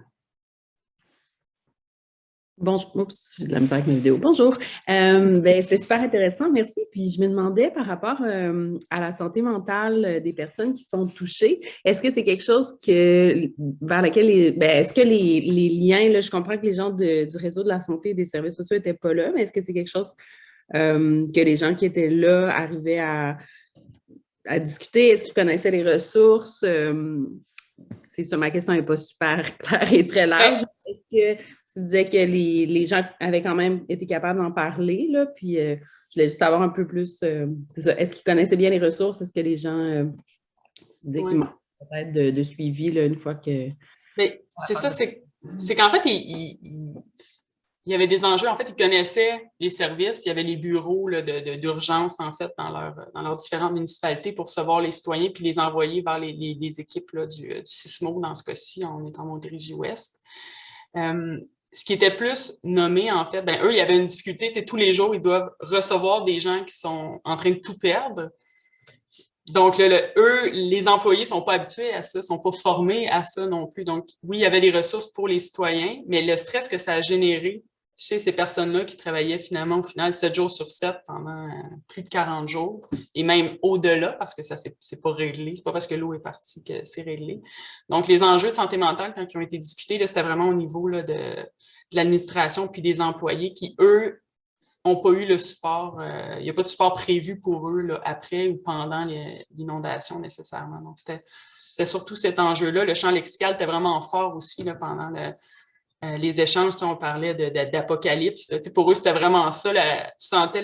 Bonjour, oups, j'ai de la misère avec mes vidéos. Bonjour. C'était super intéressant, merci. Puis je me demandais par rapport à la santé mentale des personnes qui sont touchées, est-ce que c'est quelque chose vers lequel est-ce que les liens, là, je comprends que les gens du réseau de la santé et des services sociaux n'étaient pas là, mais est-ce que c'est quelque chose que les gens qui étaient là arrivaient à discuter? Est-ce qu'ils connaissaient les ressources? C'est ça, ma question n'est pas super claire et très large. Est-ce que tu disais que les gens avaient quand même été capables d'en parler, là, puis je voulais juste savoir un peu plus, c'est ça, est-ce qu'ils connaissaient bien les ressources? Est-ce que les gens disaient qu'ils manquaient peut-être de suivi là, une fois que... Mais c'est ça, c'est qu'en fait, il y avait des enjeux. En fait, ils connaissaient les services, il y avait les bureaux là, d'urgence, en fait, dans leurs différentes municipalités pour recevoir les citoyens puis les envoyer vers les équipes là, du SISMO, dans ce cas-ci, on est en Montérégie-Ouest. Ce qui était plus nommé, en fait, eux, il y avait une difficulté, tous les jours, ils doivent recevoir des gens qui sont en train de tout perdre. Donc, eux, les employés ne sont pas habitués à ça, ne sont pas formés à ça non plus. Donc, oui, il y avait des ressources pour les citoyens, mais le stress que ça a généré chez ces personnes-là qui travaillaient finalement, au final, 7 jours sur 7 pendant plus de 40 jours, et même au-delà, parce que ça, c'est pas réglé. C'est pas parce que l'eau est partie que c'est réglé. Donc, les enjeux de santé mentale, quand ils ont été discutés, là, c'était vraiment au niveau là, de l'administration puis des employés qui, eux, n'ont pas eu le support. Il n'y a pas de support prévu pour eux là, après ou pendant l'inondation nécessairement. Donc, c'était surtout cet enjeu-là. Le champ lexical était vraiment fort aussi là, pendant les échanges. On parlait d'apocalypse. Pour eux, c'était vraiment ça. Tu sentais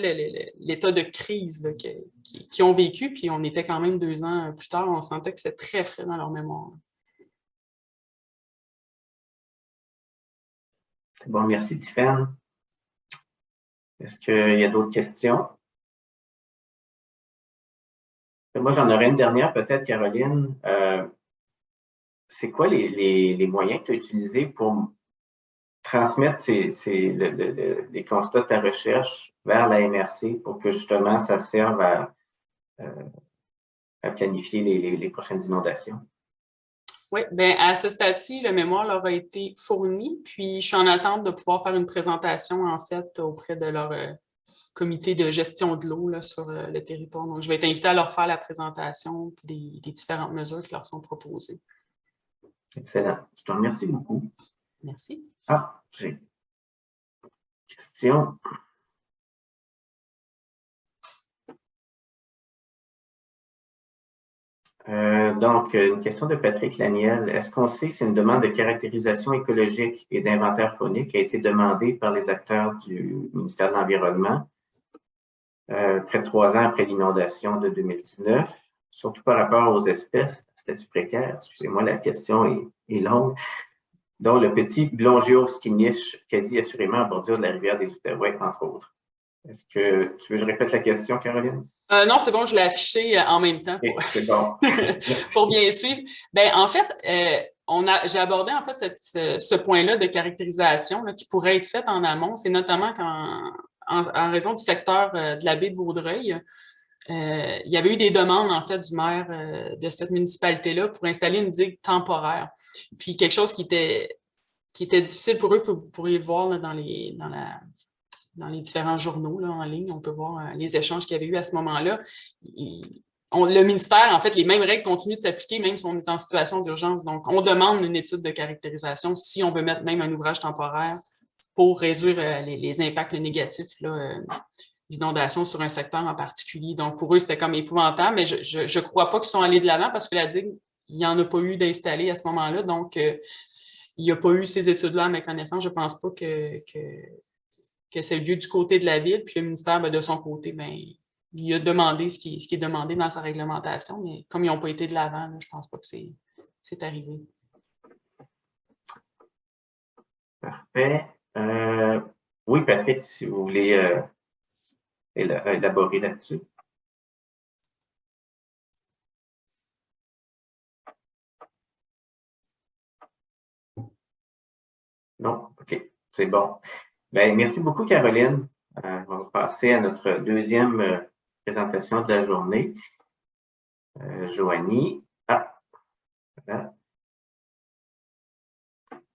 l'état de crise là, qu'ils ont vécu. Puis on était quand même 2 ans plus tard. On sentait que c'était très frais dans leur mémoire. C'est bon, merci Tiffany. Est-ce qu'il y a d'autres questions? Moi, j'en aurais une dernière, peut-être, Caroline. C'est quoi les moyens que tu as utilisés pour transmettre les constats de ta recherche vers la MRC pour que, justement, ça serve à planifier les prochaines inondations? Oui, à ce stade-ci, le mémoire leur a été fourni, puis je suis en attente de pouvoir faire une présentation, en fait, auprès de leur comité de gestion de l'eau sur le territoire. Donc, je vais être invitée à leur faire la présentation des différentes mesures qui leur sont proposées. Excellent. Je te remercie beaucoup. Merci. Ah, j'ai une question. Donc, une question de Patrick Laniel. Est-ce qu'on sait si une demande de caractérisation écologique et d'inventaire faunique a été demandée par les acteurs du ministère de l'Environnement près de 3 ans après l'inondation de 2019, surtout par rapport aux espèces à statut précaire? Excusez-moi, la question est longue. Dont le petit Blongios qui niche quasi assurément en bordure de la rivière des Outaouais, entre autres. Est-ce que tu veux que je répète la question, Caroline? Non, c'est bon, je l'ai affiché en même temps c'est bon. pour bien suivre. En fait, j'ai abordé en fait ce point-là de caractérisation là, qui pourrait être fait en amont. C'est notamment en raison du secteur de la baie de Vaudreuil. Il y avait eu des demandes en fait du maire de cette municipalité-là pour installer une digue temporaire. Puis quelque chose qui était difficile pour eux, vous pourriez le voir là, dans dans les différents journaux là, en ligne. On peut voir les échanges qu'il y avait eu à ce moment-là. Le ministère, en fait, les mêmes règles continuent de s'appliquer, même si on est en situation d'urgence. Donc, on demande une étude de caractérisation si on veut mettre même un ouvrage temporaire pour réduire les impacts négatifs d'inondation sur un secteur en particulier. Donc, pour eux, c'était comme épouvantable, mais je ne crois pas qu'ils sont allés de l'avant parce que la digue, il n'y en a pas eu d'installé à ce moment-là. Donc, il n'y a pas eu ces études-là, à ma connaissance. Je ne pense pas que c'est lieu du côté de la ville. Puis le ministère, de son côté, il a demandé ce qui est demandé dans sa réglementation, mais comme ils n'ont pas été de l'avant, je ne pense pas que c'est arrivé. Parfait. Oui, Patrick, si vous voulez élaborer là-dessus. Non? OK, c'est bon. Bien, merci beaucoup, Caroline. On va passer à notre deuxième présentation de la journée. Joanie. Voilà.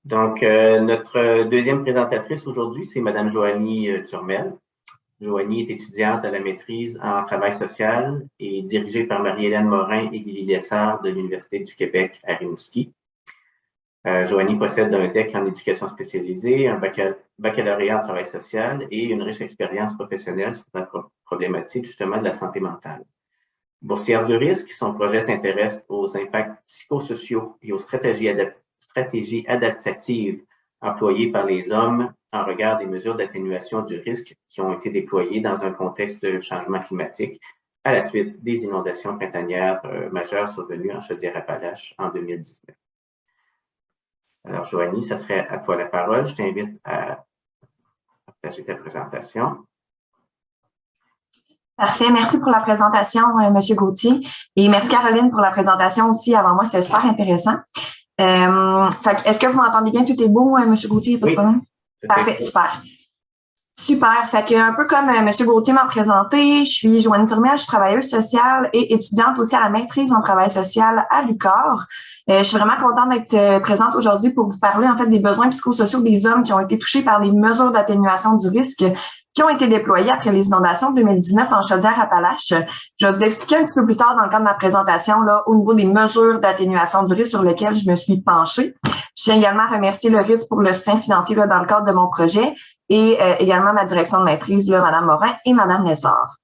Donc, notre deuxième présentatrice aujourd'hui, c'est Mme Joanie Turmel. Joanie est étudiante à la maîtrise en travail social et dirigée par Marie-Hélène Morin et Gilly Lessard de l'Université du Québec à Rimouski. Joanie possède un DEC en éducation spécialisée, un baccalauréat en travail social et une riche expérience professionnelle sur la problématique justement de la santé mentale. Boursière du risque, son projet s'intéresse aux impacts psychosociaux et aux stratégies adaptatives employées par les hommes en regard des mesures d'atténuation du risque qui ont été déployées dans un contexte de changement climatique à la suite des inondations printanières majeures survenues en Chaudière-Appalaches en 2019. Alors, Joanie, ça serait à toi la parole. Je t'invite à partager ta présentation. Parfait. Merci pour la présentation, M. Gauthier. Et merci, Caroline, pour la présentation aussi avant moi. C'était super intéressant. Est-ce que vous m'entendez bien? Tout est beau, M. Gauthier? Pas de problème? Parfait, super. Super. Fait que, un peu comme M. Gauthier m'a présenté, je suis Joanie Turmel, je suis travailleuse sociale et étudiante aussi à la maîtrise en travail social à l'UQAR. Je suis vraiment contente d'être présente aujourd'hui pour vous parler en fait des besoins psychosociaux des hommes qui ont été touchés par les mesures d'atténuation du risque qui ont été déployées après les inondations de 2019 en Chaudière-Appalaches. Je vais vous expliquer un petit peu plus tard dans le cadre de ma présentation là, au niveau des mesures d'atténuation du risque sur lesquelles je me suis penchée. Je tiens également à remercier le risque pour le soutien financier là, dans le cadre de mon projet et également ma direction de maîtrise, là, Mme Morin et Mme Lessard.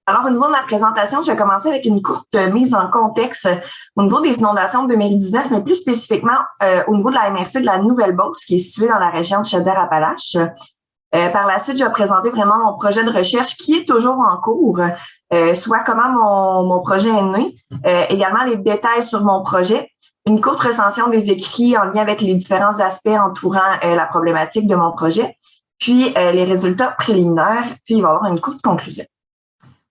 Alors, au niveau de ma présentation, je vais commencer avec une courte mise en contexte au niveau des inondations de 2019, mais plus spécifiquement au niveau de la MRC de la Nouvelle-Beauce, qui est située dans la région de Chaudière-Appalaches. Par la suite, je vais présenter vraiment mon projet de recherche qui est toujours en cours, soit comment mon projet est né, également les détails sur mon projet, une courte recension des écrits en lien avec les différents aspects entourant la problématique de mon projet, puis les résultats préliminaires, puis il va y avoir une courte conclusion.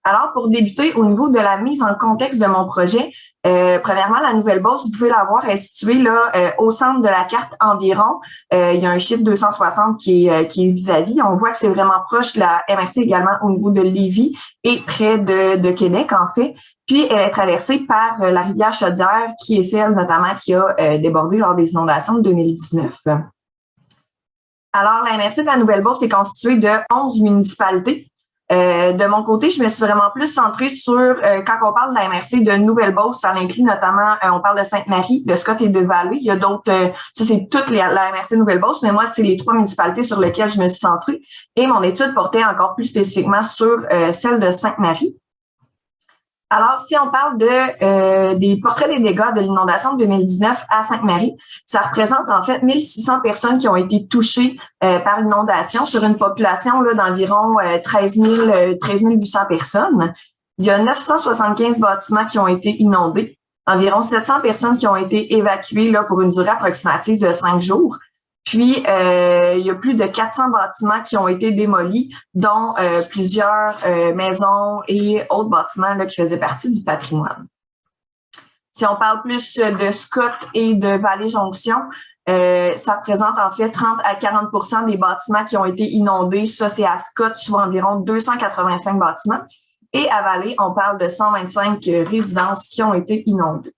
Alors, pour débuter, au niveau de la mise en contexte de mon projet, premièrement, la Nouvelle-Beauce, vous pouvez la voir, est située là au centre de la carte environ. Il y a un chiffre 260 qui est vis-à-vis. On voit que c'est vraiment proche de la MRC également au niveau de Lévis et près de Québec, en fait. Puis, elle est traversée par la rivière Chaudière, qui est celle notamment qui a débordé lors des inondations de 2019. Alors, la MRC de la Nouvelle-Beauce est constituée de 11 municipalités. De mon côté, je me suis vraiment plus centrée sur, quand on parle de la MRC de Nouvelle-Beauce, ça inclut notamment, on parle de Sainte-Marie, de Scott et de Vallée. Il y a d'autres, ça c'est toute la MRC Nouvelle-Beauce, mais moi, c'est les 3 municipalités sur lesquelles je me suis centrée. Et mon étude portait encore plus spécifiquement sur celle de Sainte-Marie. Alors, si on parle des portraits des dégâts de l'inondation de 2019 à Sainte-Marie, ça représente en fait 1600 personnes qui ont été touchées par l'inondation sur une population là d'environ 13 800 personnes. Il y a 975 bâtiments qui ont été inondés, environ 700 personnes qui ont été évacuées là pour une durée approximative de 5 jours. Puis, il y a plus de 400 bâtiments qui ont été démolis, dont plusieurs maisons et autres bâtiments là, qui faisaient partie du patrimoine. Si on parle plus de Scott et de Vallée-Jonction, ça représente en fait 30 à 40% des bâtiments qui ont été inondés. Ça, c'est à Scott, soit environ 285 bâtiments. Et à Vallée, on parle de 125 résidences qui ont été inondées.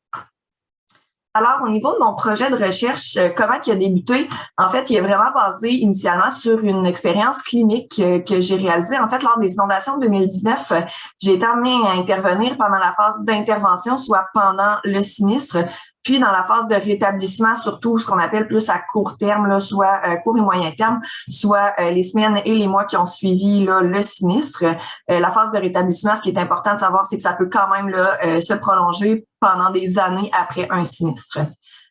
Alors, au niveau de mon projet de recherche, comment il a débuté? En fait, il est vraiment basé initialement sur une expérience clinique que j'ai réalisée. En fait, lors des inondations de 2019, j'ai été amenée à intervenir pendant la phase d'intervention, soit pendant le sinistre, puis dans la phase de rétablissement, surtout ce qu'on appelle plus à court terme, là, soit court et moyen terme, soit les semaines et les mois qui ont suivi là, le sinistre. La phase de rétablissement, ce qui est important de savoir, c'est que ça peut quand même là, se prolonger pendant des années après un sinistre.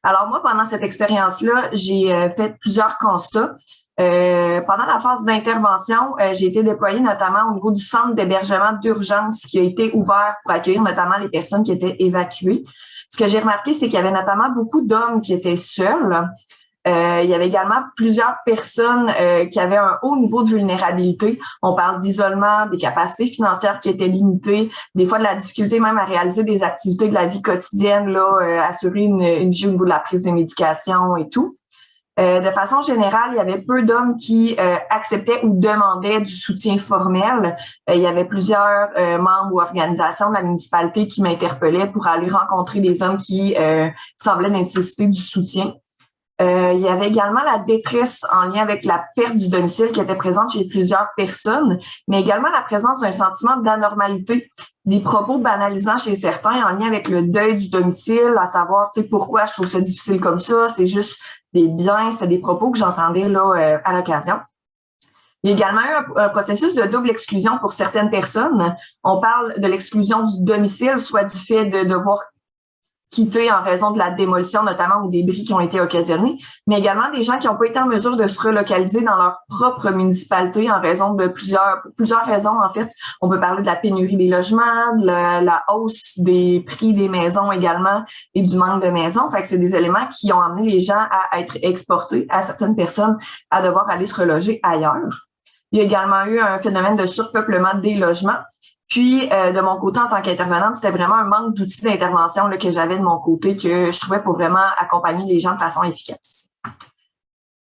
Alors moi, pendant cette expérience-là, j'ai fait plusieurs constats. Pendant la phase d'intervention, j'ai été déployée notamment au niveau du centre d'hébergement d'urgence qui a été ouvert pour accueillir notamment les personnes qui étaient évacuées. Ce que j'ai remarqué, c'est qu'il y avait notamment beaucoup d'hommes qui étaient seuls. Il y avait également plusieurs personnes qui avaient un haut niveau de vulnérabilité. On parle d'isolement, des capacités financières qui étaient limitées, des fois de la difficulté même à réaliser des activités de la vie quotidienne, là, assurer une vie au niveau de la prise de médication et tout. De façon générale, il y avait peu d'hommes qui acceptaient ou demandaient du soutien formel. Il y avait plusieurs membres ou organisations de la municipalité qui m'interpellaient pour aller rencontrer des hommes qui semblaient nécessiter du soutien. Il y avait également la détresse en lien avec la perte du domicile qui était présente chez plusieurs personnes, mais également la présence d'un sentiment d'anormalité, des propos banalisants chez certains en lien avec le deuil du domicile, à savoir, tu sais, pourquoi je trouve ça difficile comme ça, c'est juste des biens, c'était des propos que j'entendais là à l'occasion. Il y a également eu un processus de double exclusion pour certaines personnes. On parle de l'exclusion du domicile, soit du fait de devoir quitter en raison de la démolition, notamment ou des bris qui ont été occasionnés, mais également des gens qui n'ont pas été en mesure de se relocaliser dans leur propre municipalité en raison de plusieurs raisons, en fait. On peut parler de la pénurie des logements, de la hausse des prix des maisons également et du manque de maisons. Fait que c'est des éléments qui ont amené les gens à être exportés, à certaines personnes à devoir aller se reloger ailleurs. Il y a également eu un phénomène de surpeuplement des logements. Puis, de mon côté, en tant qu'intervenante, c'était vraiment un manque d'outils d'intervention là, que j'avais de mon côté que je trouvais pour vraiment accompagner les gens de façon efficace.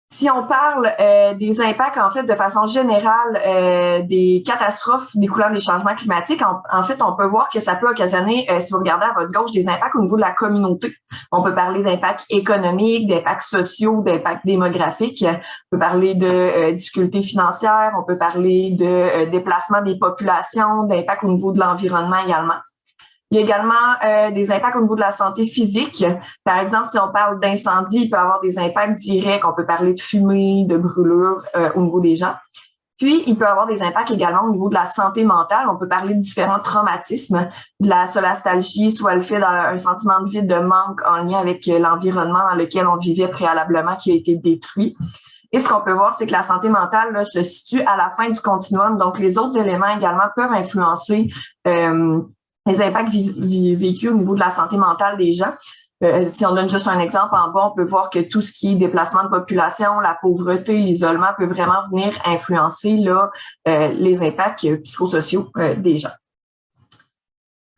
Si on parle des impacts, en fait, de façon générale, des catastrophes découlant des changements climatiques, en fait, on peut voir que ça peut occasionner, si vous regardez à votre gauche, des impacts au niveau de la communauté. On peut parler d'impacts économiques, d'impacts sociaux, d'impacts démographiques. On peut parler de difficultés financières, on peut parler de déplacement des populations, d'impacts au niveau de l'environnement également. Il y a également des impacts au niveau de la santé physique. Par exemple, si on parle d'incendie, il peut y avoir des impacts directs. On peut parler de fumée, de brûlure au niveau des gens. Puis, il peut y avoir des impacts également au niveau de la santé mentale. On peut parler de différents traumatismes, de la solastalgie, soit le fait d'un sentiment de vide, de manque en lien avec l'environnement dans lequel on vivait préalablement qui a été détruit. Et ce qu'on peut voir, c'est que la santé mentale là, se situe à la fin du continuum. Donc, les autres éléments également peuvent influencer les impacts vécus au niveau de la santé mentale des gens. Si on donne juste un exemple en bas, on peut voir que tout ce qui est déplacement de population, la pauvreté, l'isolement peut vraiment venir influencer là, les impacts psychosociaux des gens.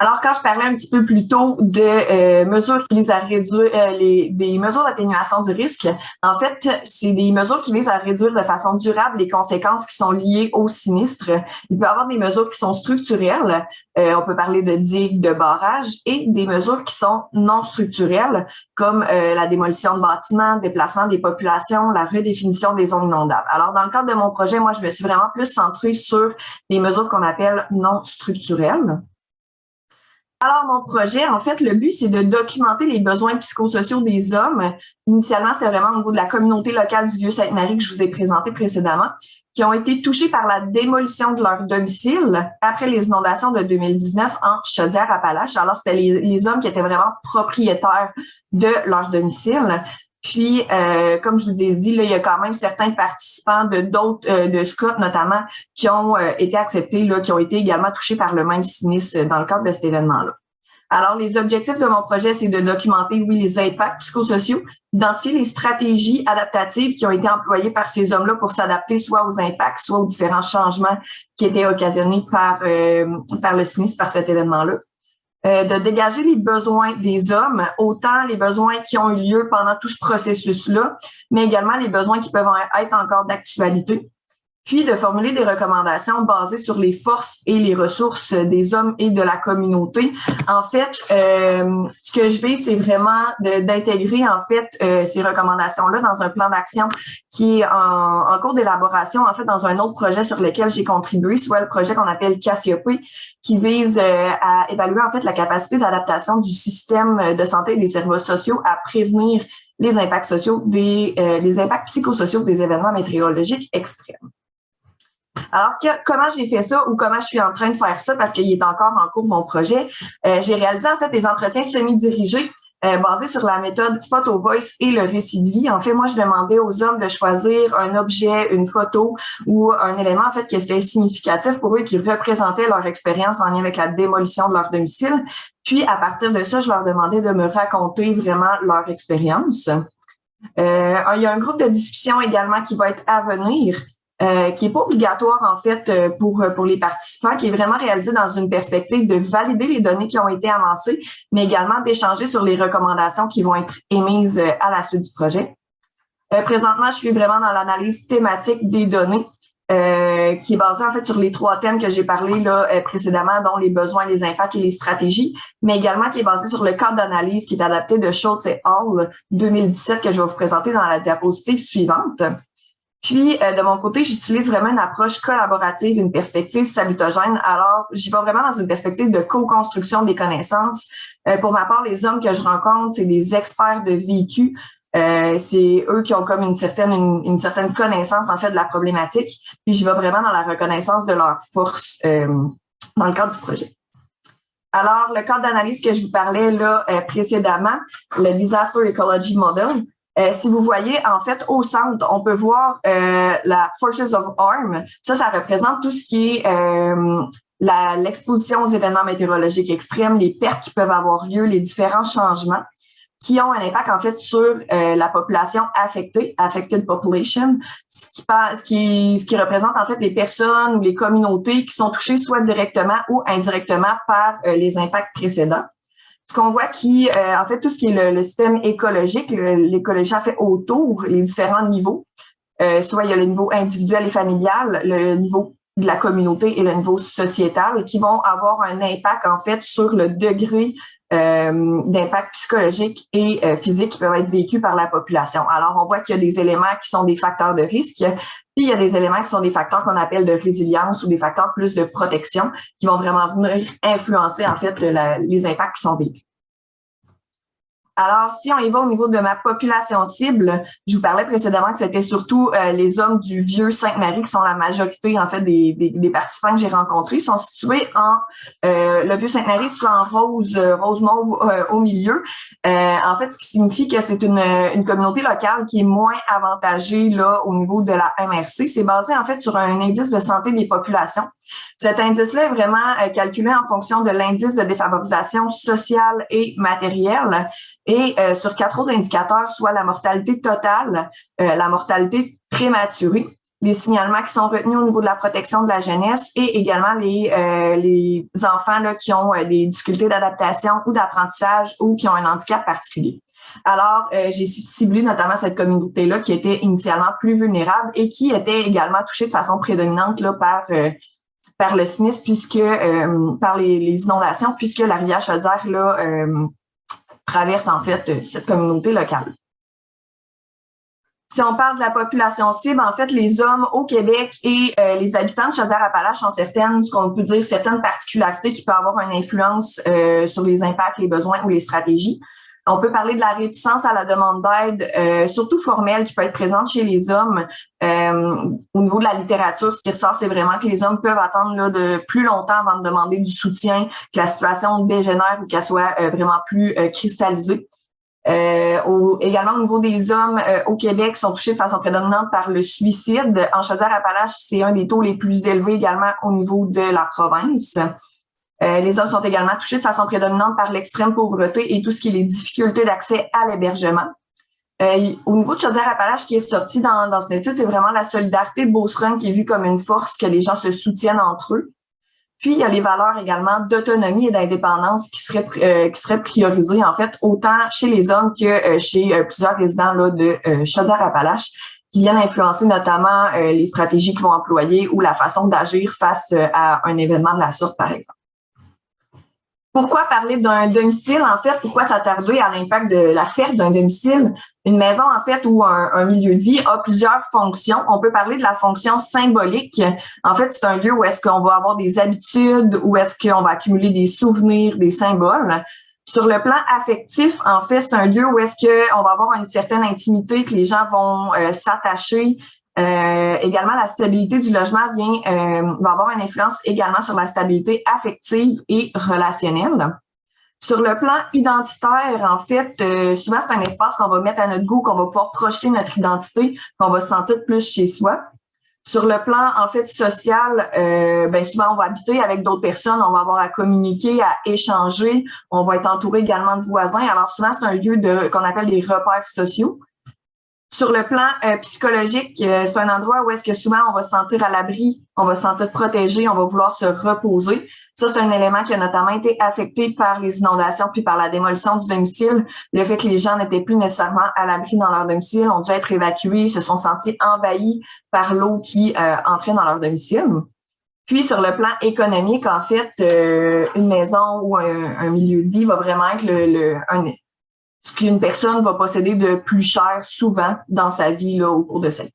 Alors, quand je parlais un petit peu plus tôt de mesures qui visent à réduire des mesures d'atténuation du risque, en fait, c'est des mesures qui visent à réduire de façon durable les conséquences qui sont liées au sinistre. Il peut y avoir des mesures qui sont structurelles, on peut parler de digues, de barrages, et des mesures qui sont non structurelles, comme la démolition de bâtiments, le déplacement des populations, la redéfinition des zones inondables. Alors, dans le cadre de mon projet, moi, je me suis vraiment plus centrée sur les mesures qu'on appelle non structurelles. Alors, mon projet, en fait, le but, c'est de documenter les besoins psychosociaux des hommes. Initialement, c'était vraiment au niveau de la communauté locale du Vieux-Sainte-Marie que je vous ai présenté précédemment, qui ont été touchés par la démolition de leur domicile après les inondations de 2019 en Chaudière-Appalaches. Alors, c'était les hommes qui étaient vraiment propriétaires de leur domicile. Puis, comme je vous ai dit, là, il y a quand même certains participants de SCOT notamment qui ont été acceptés, là, qui ont été également touchés par le même sinistre dans le cadre de cet événement-là. Alors, les objectifs de mon projet, c'est de documenter, oui, les impacts psychosociaux, identifier les stratégies adaptatives qui ont été employées par ces hommes-là pour s'adapter soit aux impacts, soit aux différents changements qui étaient occasionnés par le sinistre, par cet événement-là. De dégager les besoins des hommes, autant les besoins qui ont eu lieu pendant tout ce processus-là, mais également les besoins qui peuvent être encore d'actualité. puis de formuler des recommandations basées sur les forces et les ressources des hommes et de la communauté. En fait, ce que je vais, c'est vraiment d'intégrer en fait ces recommandations-là dans un plan d'action qui est en cours d'élaboration, en fait, dans un autre projet sur lequel j'ai contribué, soit le projet qu'on appelle Cassiopée, qui vise à évaluer en fait la capacité d'adaptation du système de santé et des services sociaux à prévenir les impacts sociaux les impacts psychosociaux des événements météorologiques extrêmes. Alors, comment j'ai fait ça ou comment je suis en train de faire ça, parce qu'il est encore en cours mon projet, j'ai réalisé en fait des entretiens semi-dirigés basés sur la méthode Photo Voice et le récit de vie. En fait, moi, je demandais aux hommes de choisir un objet, une photo ou un élément en fait qui était significatif pour eux, qui représentait leur expérience en lien avec la démolition de leur domicile. Puis, à partir de ça, je leur demandais de me raconter vraiment leur expérience. Il y a un groupe de discussion également qui va être à venir, qui est pas obligatoire en fait pour les participants, qui est vraiment réalisé dans une perspective de valider les données qui ont été avancées, mais également d'échanger sur les recommandations qui vont être émises à la suite du projet. Présentement, je suis vraiment dans l'analyse thématique des données, qui est basée en fait sur les 3 thèmes que j'ai parlé là précédemment, dont les besoins, les impacts et les stratégies, mais également qui est basée sur le cadre d'analyse qui est adapté de Schultz et Hall 2017 que je vais vous présenter dans la diapositive suivante. Puis, de mon côté, j'utilise vraiment une approche collaborative, une perspective salutogène. Alors, j'y vais vraiment dans une perspective de co-construction des connaissances. Pour ma part, les hommes que je rencontre, c'est des experts de vécu. C'est eux qui ont comme une certaine connaissance, en fait, de la problématique. Puis, j'y vais vraiment dans la reconnaissance de leurs forces dans le cadre du projet. Alors, le cadre d'analyse que je vous parlais là précédemment, le Disaster Ecology Model, si vous voyez, en fait, au centre, on peut voir la Forces of Harm. Ça représente tout ce qui est l'exposition aux événements météorologiques extrêmes, les pertes qui peuvent avoir lieu, les différents changements qui ont un impact, en fait, sur la population affectée, affected population, ce qui représente, en fait, les personnes ou les communautés qui sont touchées soit directement ou indirectement par les impacts précédents. Ce qu'on voit en fait, tout ce qui est le système écologique, l'écologie en fait autour, les différents niveaux, soit il y a le niveau individuel et familial, le niveau de la communauté et le niveau sociétal, qui vont avoir un impact, en fait, sur le degré d'impact psychologique et physique qui peuvent être vécus par la population. Alors, on voit qu'il y a des éléments qui sont des facteurs de risque, puis il y a des éléments qui sont des facteurs qu'on appelle de résilience ou des facteurs plus de protection qui vont vraiment venir influencer, en fait, les impacts qui sont vécus. Alors, si on y va au niveau de ma population cible, je vous parlais précédemment que c'était surtout les hommes du Vieux-Sainte-Marie qui sont la majorité, en fait, des participants que j'ai rencontrés. Ils sont situés le Vieux-Sainte-Marie, c'est en rose-mauve au milieu. En fait, ce qui signifie que c'est une communauté locale qui est moins avantagée là au niveau de la MRC. C'est basé, en fait, sur un indice de santé des populations. Cet indice-là est vraiment calculé en fonction de l'indice de défavorisation sociale et matérielle et sur 4 autres indicateurs, soit la mortalité totale, la mortalité prématurée, les signalements qui sont retenus au niveau de la protection de la jeunesse et également les enfants là, qui ont des difficultés d'adaptation ou d'apprentissage ou qui ont un handicap particulier. Alors, j'ai ciblé notamment cette communauté-là qui était initialement plus vulnérable et qui était également touchée de façon prédominante là, par le sinistre, par les inondations, puisque la rivière Chaudière là, traverse en fait cette communauté locale. Si on parle de la population cible, en fait, les hommes au Québec et les habitants de Chaudière-Appalaches ont ce qu'on peut dire, certaines particularités qui peuvent avoir une influence sur les impacts, les besoins ou les stratégies. On peut parler de la réticence à la demande d'aide, surtout formelle, qui peut être présente chez les hommes. Au niveau de la littérature, ce qui ressort, c'est vraiment que les hommes peuvent attendre là, de plus longtemps avant de demander du soutien, que la situation dégénère ou qu'elle soit vraiment plus cristallisée. Également, au niveau des hommes au Québec, sont touchés de façon prédominante par le suicide. En Chaudière-Appalaches, c'est un des taux les plus élevés également au niveau de la province. Les hommes sont également touchés de façon prédominante par l'extrême pauvreté et tout ce qui est les difficultés d'accès à l'hébergement. Au niveau de Chaudière-Appalaches, qui est sorti dans une étude, c'est vraiment la solidarité de Beauceron qui est vue comme une force, que les gens se soutiennent entre eux. Puis, il y a les valeurs également d'autonomie et d'indépendance qui seraient priorisées, en fait, autant chez les hommes que chez plusieurs résidents là, de Chaudière-Appalaches. qui viennent influencer notamment les stratégies qu'ils vont employer ou la façon d'agir face à un événement de la sorte, par exemple. Pourquoi parler d'un domicile, en fait? Pourquoi s'attarder à l'impact de la perte d'un domicile? Une maison, en fait, ou un milieu de vie a plusieurs fonctions. On peut parler de la fonction symbolique. En fait, c'est un lieu où est-ce qu'on va avoir des habitudes, où est-ce qu'on va accumuler des souvenirs, des symboles. Sur le plan affectif, en fait, c'est un lieu où est-ce qu'on va avoir une certaine intimité, que les gens vont s'attacher. Également, la stabilité du logement va avoir une influence également sur la stabilité affective et relationnelle. Sur le plan identitaire, en fait, souvent, c'est un espace qu'on va mettre à notre goût, qu'on va pouvoir projeter notre identité, qu'on va se sentir plus chez soi. Sur le plan, en fait, social, souvent, on va habiter avec d'autres personnes, on va avoir à communiquer, à échanger, on va être entouré également de voisins. Alors, souvent, c'est un lieu qu'on appelle des repères sociaux. Sur le plan psychologique, c'est un endroit où est-ce que souvent on va se sentir à l'abri, on va se sentir protégé, on va vouloir se reposer. Ça, c'est un élément qui a notamment été affecté par les inondations puis par la démolition du domicile. Le fait que les gens n'étaient plus nécessairement à l'abri dans leur domicile, ont dû être évacués, se sont sentis envahis par l'eau qui entrait dans leur domicile. Puis, sur le plan économique, en fait, une maison ou un milieu de vie va vraiment être ce qu'une personne va posséder de plus cher souvent dans sa vie là, au cours de sa vie.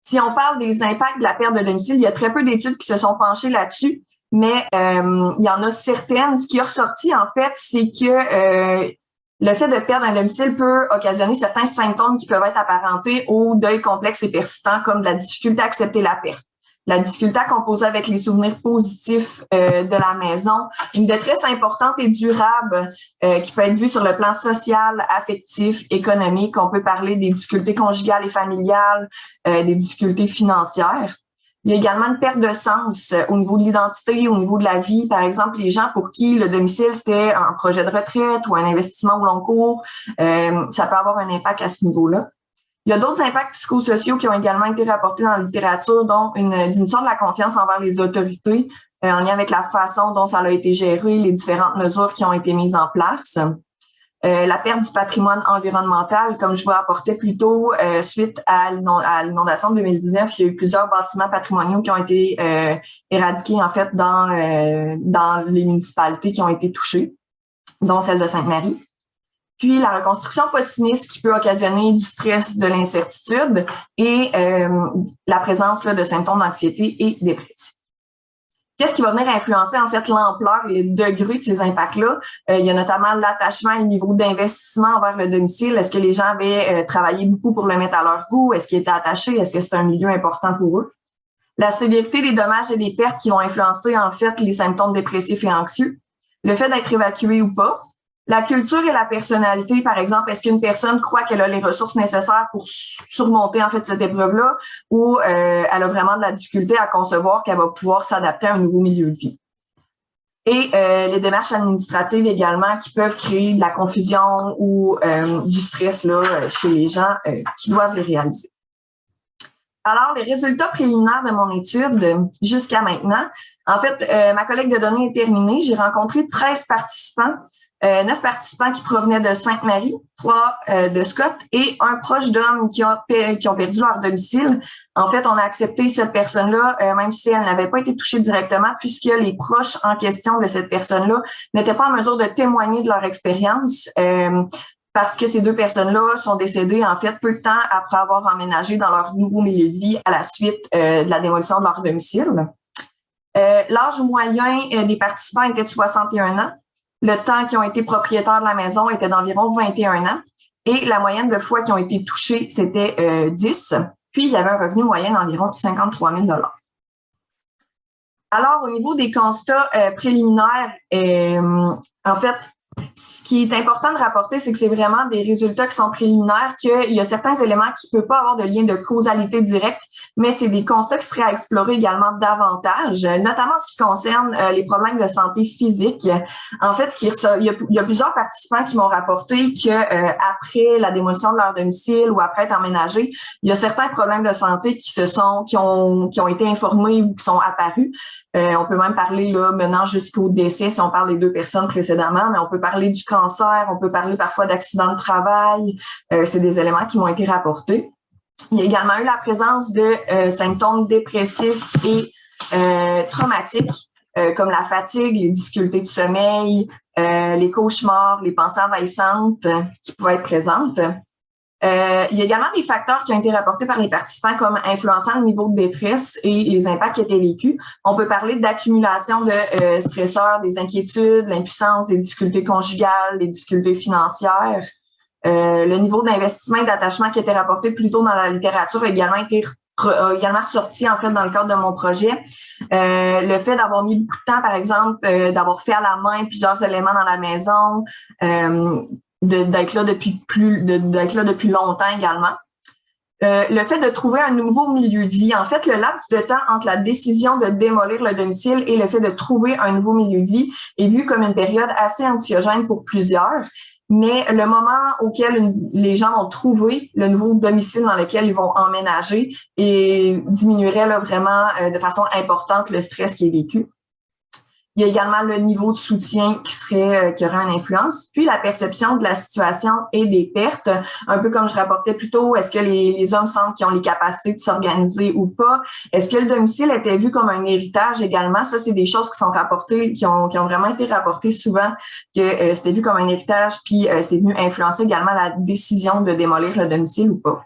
Si on parle des impacts de la perte de domicile, il y a très peu d'études qui se sont penchées là-dessus, mais il y en a certaines. Ce qui est ressorti, en fait, c'est que le fait de perdre un domicile peut occasionner certains symptômes qui peuvent être apparentés au deuil complexe et persistant, comme de la difficulté à accepter la perte, la difficulté à composer avec les souvenirs positifs de la maison, une détresse importante et durable qui peut être vue sur le plan social, affectif, économique. On peut parler des difficultés conjugales et familiales, des difficultés financières. Il y a également une perte de sens au niveau de l'identité, au niveau de la vie. Par exemple, les gens pour qui le domicile, c'était un projet de retraite ou un investissement au long cours, ça peut avoir un impact à ce niveau-là. Il y a d'autres impacts psychosociaux qui ont également été rapportés dans la littérature, dont une diminution de la confiance envers les autorités en lien avec la façon dont ça a été géré, les différentes mesures qui ont été mises en place. La perte du patrimoine environnemental, comme je vous apportais plus tôt, suite à l'inondation de 2019, il y a eu plusieurs bâtiments patrimoniaux qui ont été éradiqués en fait dans les municipalités qui ont été touchées, dont celle de Sainte-Marie. Puis la reconstruction post-sinistre qui peut occasionner du stress, de l'incertitude et la présence là, de symptômes d'anxiété et dépression. Qu'est-ce qui va venir influencer en fait l'ampleur et les degrés de ces impacts-là? Il y a notamment l'attachement et le niveau d'investissement envers le domicile. Est-ce que les gens avaient travaillé beaucoup pour le mettre à leur goût? Est-ce qu'ils étaient attachés? Est-ce que c'est un milieu important pour eux? La sévérité des dommages et des pertes qui vont influencer en fait les symptômes dépressifs et anxieux. Le fait d'être évacué ou pas. La culture et la personnalité, par exemple, est-ce qu'une personne croit qu'elle a les ressources nécessaires pour surmonter en fait cette épreuve-là ou elle a vraiment de la difficulté à concevoir qu'elle va pouvoir s'adapter à un nouveau milieu de vie? Et les démarches administratives également qui peuvent créer de la confusion ou du stress là, chez les gens qui doivent les réaliser. Alors, les résultats préliminaires de mon étude jusqu'à maintenant, en fait, ma collecte de données est terminée. J'ai rencontré 13 participants. 9 participants qui provenaient de Sainte-Marie, 3 de Scott et un proche d'homme qui ont perdu leur domicile. En fait, on a accepté cette personne-là, même si elle n'avait pas été touchée directement, puisque les proches en question de cette personne-là n'étaient pas en mesure de témoigner de leur expérience. Parce que ces 2 personnes-là sont décédées, en fait, peu de temps après avoir emménagé dans leur nouveau milieu de vie à la suite de la démolition de leur domicile. L'âge moyen des participants était de 61 ans. Le temps qu'ils ont été propriétaires de la maison était d'environ 21 ans. Et la moyenne de fois qui ont été touchés, c'était 10. Puis, il y avait un revenu moyen d'environ 53 000 $. Alors, au niveau des constats préliminaires, en fait, ce qui est important de rapporter, c'est que c'est vraiment des résultats qui sont préliminaires, qu'il y a certains éléments qui ne peuvent pas avoir de lien de causalité directe, mais c'est des constats qui seraient à explorer également davantage, notamment en ce qui concerne les problèmes de santé physique. En fait, il y a plusieurs participants qui m'ont rapporté que après la démolition de leur domicile ou après être emménagé, il y a certains problèmes de santé qui ont été informés ou qui sont apparus. On peut même parler là menant jusqu'au décès si on parle des 2 personnes précédemment, mais on peut parler du cancer, on peut parler parfois d'accidents de travail. C'est des éléments qui m'ont été rapportés. Il y a également eu la présence de symptômes dépressifs et traumatiques, comme la fatigue, les difficultés de sommeil, les cauchemars, les pensées envahissantes qui pouvaient être présentes. Il y a également des facteurs qui ont été rapportés par les participants comme influençant le niveau de détresse et les impacts qui étaient vécus. On peut parler d'accumulation de stresseurs, des inquiétudes, l'impuissance, des difficultés conjugales, des difficultés financières. Le niveau d'investissement et d'attachement qui était rapporté plus tôt dans la littérature a également ressorti en fait dans le cadre de mon projet. Le fait d'avoir mis beaucoup de temps, par exemple, d'avoir fait à la main plusieurs éléments dans la maison, d'être là depuis longtemps également. Le fait de trouver un nouveau milieu de vie. En fait, le laps de temps entre la décision de démolir le domicile et le fait de trouver un nouveau milieu de vie est vu comme une période assez anxiogène pour plusieurs. Mais le moment auquel les gens vont trouver le nouveau domicile dans lequel ils vont emménager et diminuerait là, vraiment de façon importante le stress qui est vécu. Il y a également le niveau de soutien qui aurait une influence, puis la perception de la situation et des pertes, un peu comme je rapportais plus tôt, est-ce que les hommes sentent qu'ils ont les capacités de s'organiser ou pas? Est-ce que le domicile était vu comme un héritage également? Ça, c'est des choses qui sont rapportées, qui ont vraiment été rapportées souvent, que c'était vu comme un héritage, puis c'est venu influencer également la décision de démolir le domicile ou pas.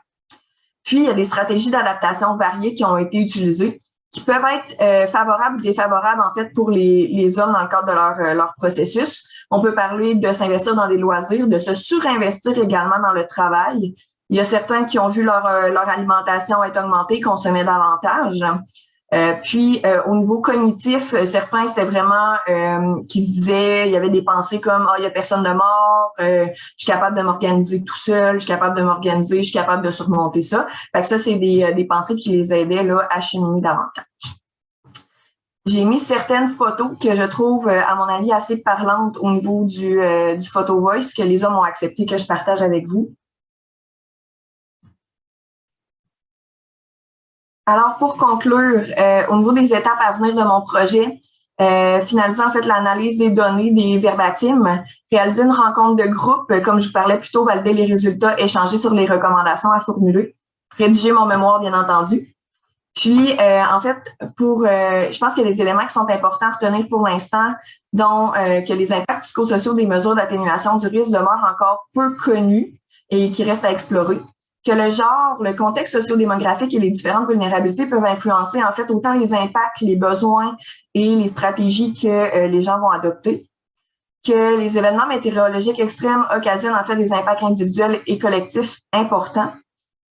Puis, il y a des stratégies d'adaptation variées qui ont été utilisées, qui peuvent être favorables ou défavorables, en fait, pour les hommes dans le cadre de leur processus. On peut parler de s'investir dans des loisirs, de se surinvestir également dans le travail. Il y a certains qui ont vu leur alimentation être augmentée, consommer davantage. Puis, au niveau cognitif, certains, c'était vraiment qui se disaient, il y avait des pensées comme « Ah, il n'y a personne de mort, je suis capable de m'organiser tout seul, je suis capable de m'organiser, je suis capable de surmonter ça. » Fait que ça, c'est des pensées qui les aidaient là, à cheminer davantage. J'ai mis certaines photos que je trouve, à mon avis, assez parlantes au niveau du photo voice que les hommes ont accepté que je partage avec vous. Alors, pour conclure, au niveau des étapes à venir de mon projet, finaliser en fait l'analyse des données, des verbatims, réaliser une rencontre de groupe, comme je vous parlais plus tôt, valider les résultats, échanger sur les recommandations à formuler, rédiger mon mémoire, bien entendu. Puis, en fait, je pense qu'il y a des éléments qui sont importants à retenir pour l'instant, dont que les impacts psychosociaux des mesures d'atténuation du risque demeurent encore peu connus et qui restent à explorer. Que le genre, le contexte socio-démographique et les différentes vulnérabilités peuvent influencer en fait autant les impacts, les besoins et les stratégies que les gens vont adopter. Que les événements météorologiques extrêmes occasionnent en fait des impacts individuels et collectifs importants.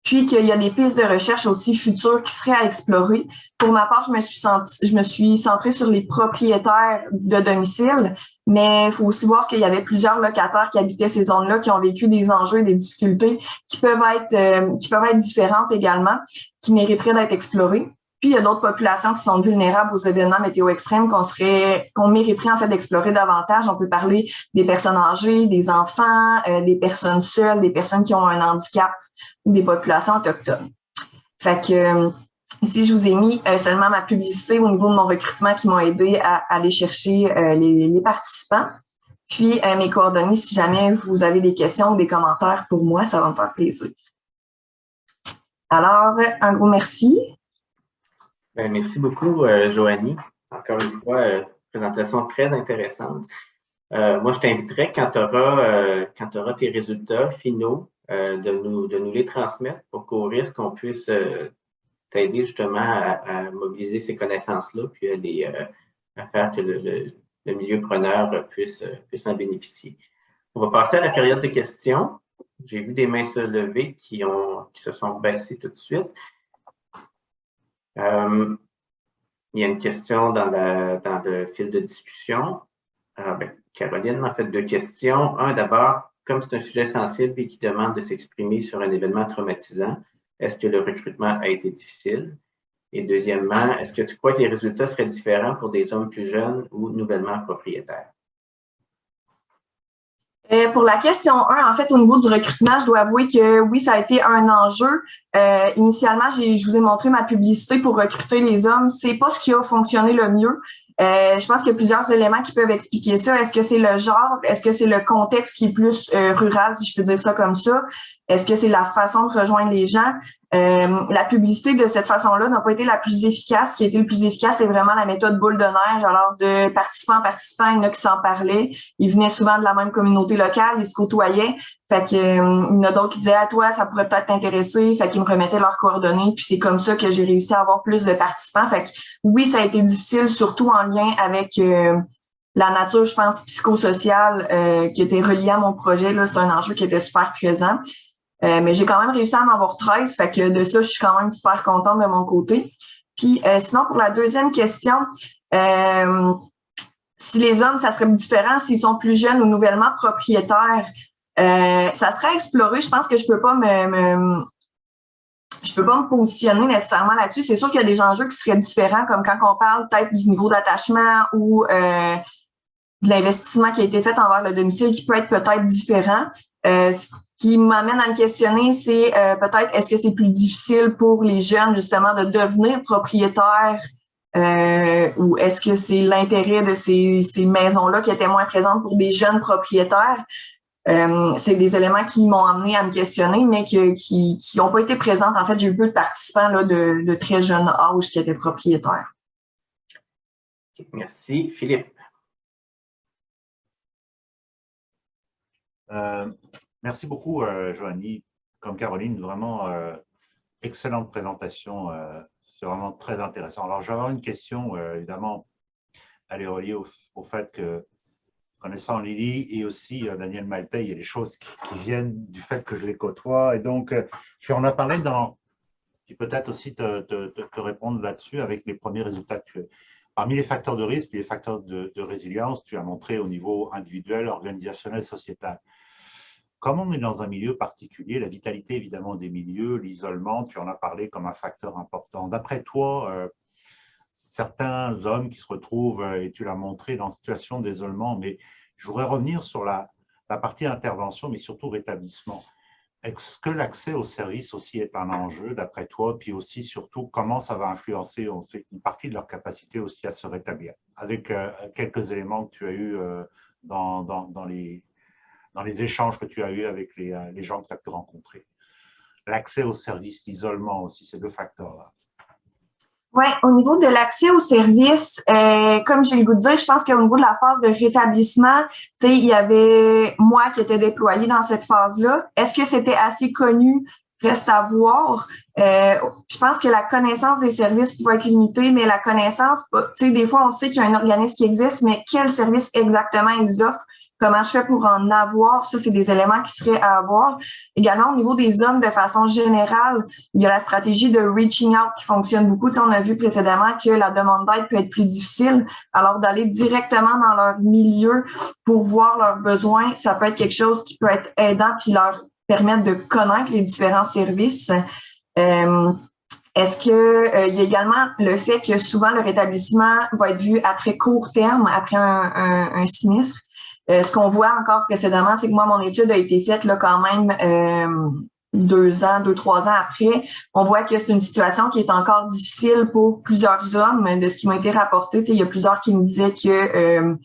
Puis qu'il y a des pistes de recherche aussi futures qui seraient à explorer. Pour ma part, je me suis centrée sur les propriétaires de domicile, mais il faut aussi voir qu'il y avait plusieurs locataires qui habitaient ces zones-là, qui ont vécu des enjeux et des difficultés qui peuvent être différentes également, qui mériteraient d'être explorées. Puis il y a d'autres populations qui sont vulnérables aux événements météo extrêmes qu'on mériterait en fait d'explorer davantage. On peut parler des personnes âgées, des enfants, des personnes seules, des personnes qui ont un handicap ou des populations autochtones. Fait que ici, je vous ai mis seulement ma publicité au niveau de mon recrutement qui m'ont aidé à aller chercher les participants. Puis mes coordonnées, si jamais vous avez des questions ou des commentaires pour moi, ça va me faire plaisir. Alors, un gros merci. Bien, merci beaucoup, Joanie. Encore une fois, présentation très intéressante. Moi, je t'inviterai quand tu auras tes résultats finaux, de nous les transmettre pour qu'au risque, on puisse t'aider justement à mobiliser ces connaissances-là, puis à faire que le milieu preneur puisse en bénéficier. On va passer à la période de questions. J'ai vu des mains se lever qui se sont baissées tout de suite. Il y a une question dans le fil de discussion. Caroline m'a fait 2 questions. Un, d'abord, comme c'est un sujet sensible et qui demande de s'exprimer sur un événement traumatisant, est-ce que le recrutement a été difficile? Et deuxièmement, est-ce que tu crois que les résultats seraient différents pour des hommes plus jeunes ou nouvellement propriétaires? Pour la question 1, en fait, au niveau du recrutement, je dois avouer que oui, ça a été un enjeu. Initialement, je vous ai montré ma publicité pour recruter les hommes. C'est pas ce qui a fonctionné le mieux. Je pense qu'il y a plusieurs éléments qui peuvent expliquer ça. Est-ce que c'est le genre? Est-ce que c'est le contexte qui est plus rural, si je peux dire ça comme ça? Est-ce que c'est la façon de rejoindre les gens? La publicité de cette façon-là n'a pas été la plus efficace. Ce qui a été le plus efficace, c'est vraiment la méthode boule de neige. Alors, de participant en participant, il y en a qui s'en parlaient. Ils venaient souvent de la même communauté locale, ils se côtoyaient. Fait que, il y en a d'autres qui disaient, à toi, ça pourrait peut-être t'intéresser. Fait qu'ils me remettaient leurs coordonnées. Puis c'est comme ça que j'ai réussi à avoir plus de participants. Fait que, oui, ça a été difficile, surtout en lien avec la nature, je pense, psychosociale qui était reliée à mon projet. Là, c'est un enjeu qui était super présent. Mais j'ai quand même réussi à en avoir 13, fait que de ça, je suis quand même super contente de mon côté. Puis sinon, pour la deuxième question, si les hommes, ça serait différent s'ils sont plus jeunes ou nouvellement propriétaires, ça serait à explorer. Je pense que je peux pas me positionner nécessairement là-dessus. C'est sûr qu'il y a des enjeux qui seraient différents, comme quand on parle peut-être du niveau d'attachement ou de l'investissement qui a été fait envers le domicile qui peut être peut-être différent. Ce qui m'amène à me questionner, c'est peut-être est-ce que c'est plus difficile pour les jeunes justement de devenir propriétaires ou est-ce que c'est l'intérêt de ces maisons-là qui étaient moins présentes pour des jeunes propriétaires? C'est des éléments qui m'ont amené à me questionner, mais qui n'ont pas été présents. En fait, j'ai eu peu de participants là, de très jeune âge qui étaient propriétaires. Merci. Philippe. Merci beaucoup, Joanie. Comme Caroline, vraiment excellente présentation. C'est vraiment très intéressant. Alors, je vais avoir une question, évidemment, elle est reliée au fait que, connaissant Lily et aussi Daniel Maltais, il y a des choses qui viennent du fait que je les côtoie. Et donc, tu en as parlé puis peut-être aussi te répondre là-dessus avec les premiers résultats que tu as. Parmi les facteurs de risque et les facteurs de résilience, tu as montré au niveau individuel, organisationnel, sociétal. Comme on est dans un milieu particulier, la vitalité évidemment des milieux, l'isolement, tu en as parlé comme un facteur important. D'après toi, certains hommes qui se retrouvent, et tu l'as montré, dans une situation d'isolement, mais je voudrais revenir sur la partie intervention, mais surtout rétablissement. Est-ce que l'accès aux services aussi est un enjeu d'après toi, puis aussi surtout comment ça va influencer une partie de leur capacité aussi à se rétablir, avec quelques éléments que tu as eus dans les échanges que tu as eus avec les gens que tu as pu rencontrer. L'accès aux services, l'isolement aussi, ces deux facteurs-là. Oui, au niveau de l'accès aux services, comme j'ai le goût de dire, je pense qu'au niveau de la phase de rétablissement, tu sais, il y avait moi qui étais déployée dans cette phase-là. Est-ce que c'était assez connu? Reste à voir. Je pense que la connaissance des services pouvait être limitée, mais la connaissance, tu sais, des fois, on sait qu'il y a un organisme qui existe, mais quel service exactement ils offrent? Comment je fais pour en avoir? Ça, c'est des éléments qui seraient à avoir. Également, au niveau des hommes, de façon générale, il y a la stratégie de reaching out qui fonctionne beaucoup. Tu sais, on a vu précédemment que la demande d'aide peut être plus difficile. Alors, d'aller directement dans leur milieu pour voir leurs besoins, ça peut être quelque chose qui peut être aidant puis leur permettre de connaître les différents services. Est-ce que il y a également le fait que souvent le rétablissement va être vu à très court terme après un sinistre? Ce qu'on voit encore précédemment, c'est que moi, mon étude a été faite là quand même 2-3 ans après. On voit que c'est une situation qui est encore difficile pour plusieurs hommes de ce qui m'a été rapporté. Tu sais, il y a plusieurs qui me disaient que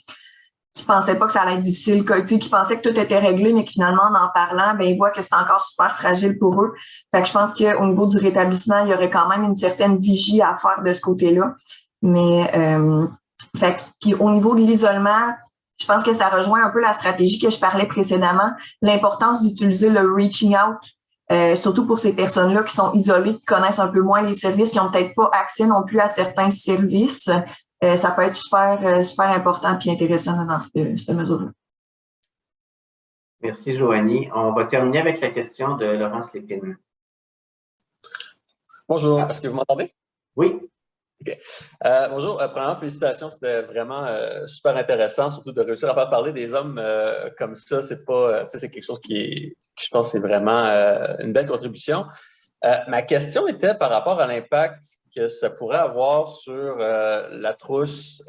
qui pensaient pas que ça allait être difficile, qui pensaient que tout était réglé, mais que finalement, en parlant, ben ils voient que c'est encore super fragile pour eux. Fait que je pense qu'au niveau du rétablissement, il y aurait quand même une certaine vigie à faire de ce côté-là. Mais fait que, au niveau de l'isolement, je pense que ça rejoint un peu la stratégie que je parlais précédemment, l'importance d'utiliser le reaching out, surtout pour ces personnes-là qui sont isolées, qui connaissent un peu moins les services, qui n'ont peut-être pas accès non plus à certains services. Ça peut être super important et intéressant là, dans cette mesure-là. Merci, Joanie. On va terminer avec la question de Laurence Lépine. Bonjour, est-ce que vous m'entendez? Oui. OK. Bonjour, premièrement, félicitations, c'était vraiment super intéressant, surtout de réussir à faire parler des hommes comme ça, c'est pas, c'est quelque chose qui je pense, c'est vraiment une belle contribution. Ma question était par rapport à l'impact que ça pourrait avoir sur la trousse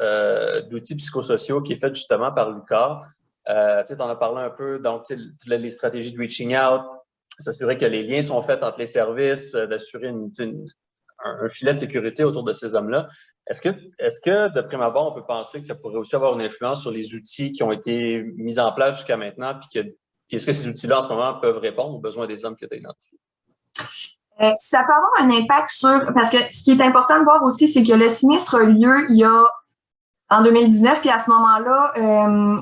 d'outils psychosociaux qui est faite justement par l'UQAR. Tu en as parlé un peu, donc les stratégies de reaching out, s'assurer que les liens sont faits entre les services, d'assurer un filet de sécurité autour de ces hommes-là. Est-ce que, de prime abord, on peut penser que ça pourrait aussi avoir une influence sur les outils qui ont été mis en place jusqu'à maintenant, puis est-ce que ces outils-là, en ce moment, peuvent répondre aux besoins des hommes que tu as identifiés? Ça peut avoir un impact sur, parce que ce qui est important de voir aussi, c'est que le sinistre a eu lieu en 2019, puis à ce moment-là,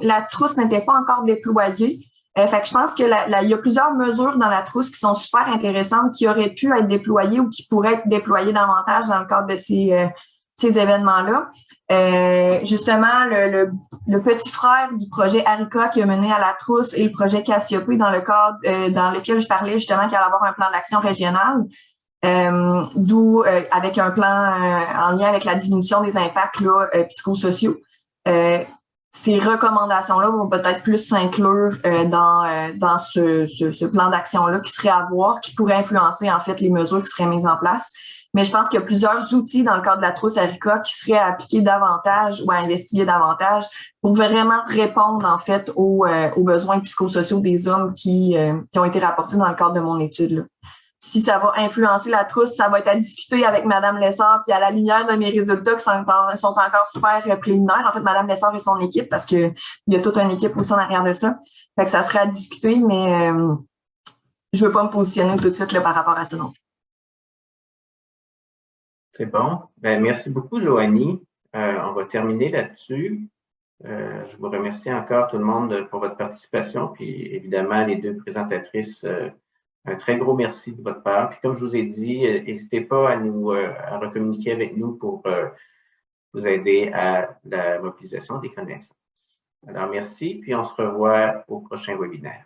la trousse n'était pas encore déployée. Fait que je pense que il y a plusieurs mesures dans la trousse qui sont super intéressantes, qui auraient pu être déployées ou qui pourraient être déployées davantage dans le cadre de ces événements-là. Justement, le petit frère du projet ARICA qui a mené à la trousse et le projet Cassiopée dans le cadre dans lequel je parlais justement qu'il allait avoir un plan d'action régional, d'où avec un plan en lien avec la diminution des impacts là, psychosociaux. Ces recommandations-là vont peut-être plus s'inclure dans ce plan d'action-là qui serait à voir, qui pourrait influencer en fait les mesures qui seraient mises en place. Mais je pense qu'il y a plusieurs outils dans le cadre de la trousse ARICA qui seraient à appliquer davantage ou à investiguer davantage pour vraiment répondre en fait aux besoins psychosociaux des hommes qui ont été rapportés dans le cadre de mon étude, là. Si ça va influencer la trousse, ça va être à discuter avec Mme Lessard, puis à la lumière de mes résultats qui sont encore super préliminaires. En fait, Mme Lessard et son équipe, parce qu'il y a toute une équipe aussi en arrière de ça. Fait que ça serait à discuter, mais je ne veux pas me positionner tout de suite là, par rapport à ça non. C'est bon. Ben, merci beaucoup, Joanie. On va terminer là-dessus. Je vous remercie encore tout le monde pour votre participation, puis évidemment les deux présentatrices. Un très gros merci de votre part. Puis comme je vous ai dit, n'hésitez pas à recommuniquer avec nous pour vous aider à la mobilisation des connaissances. Alors merci, puis on se revoit au prochain webinaire.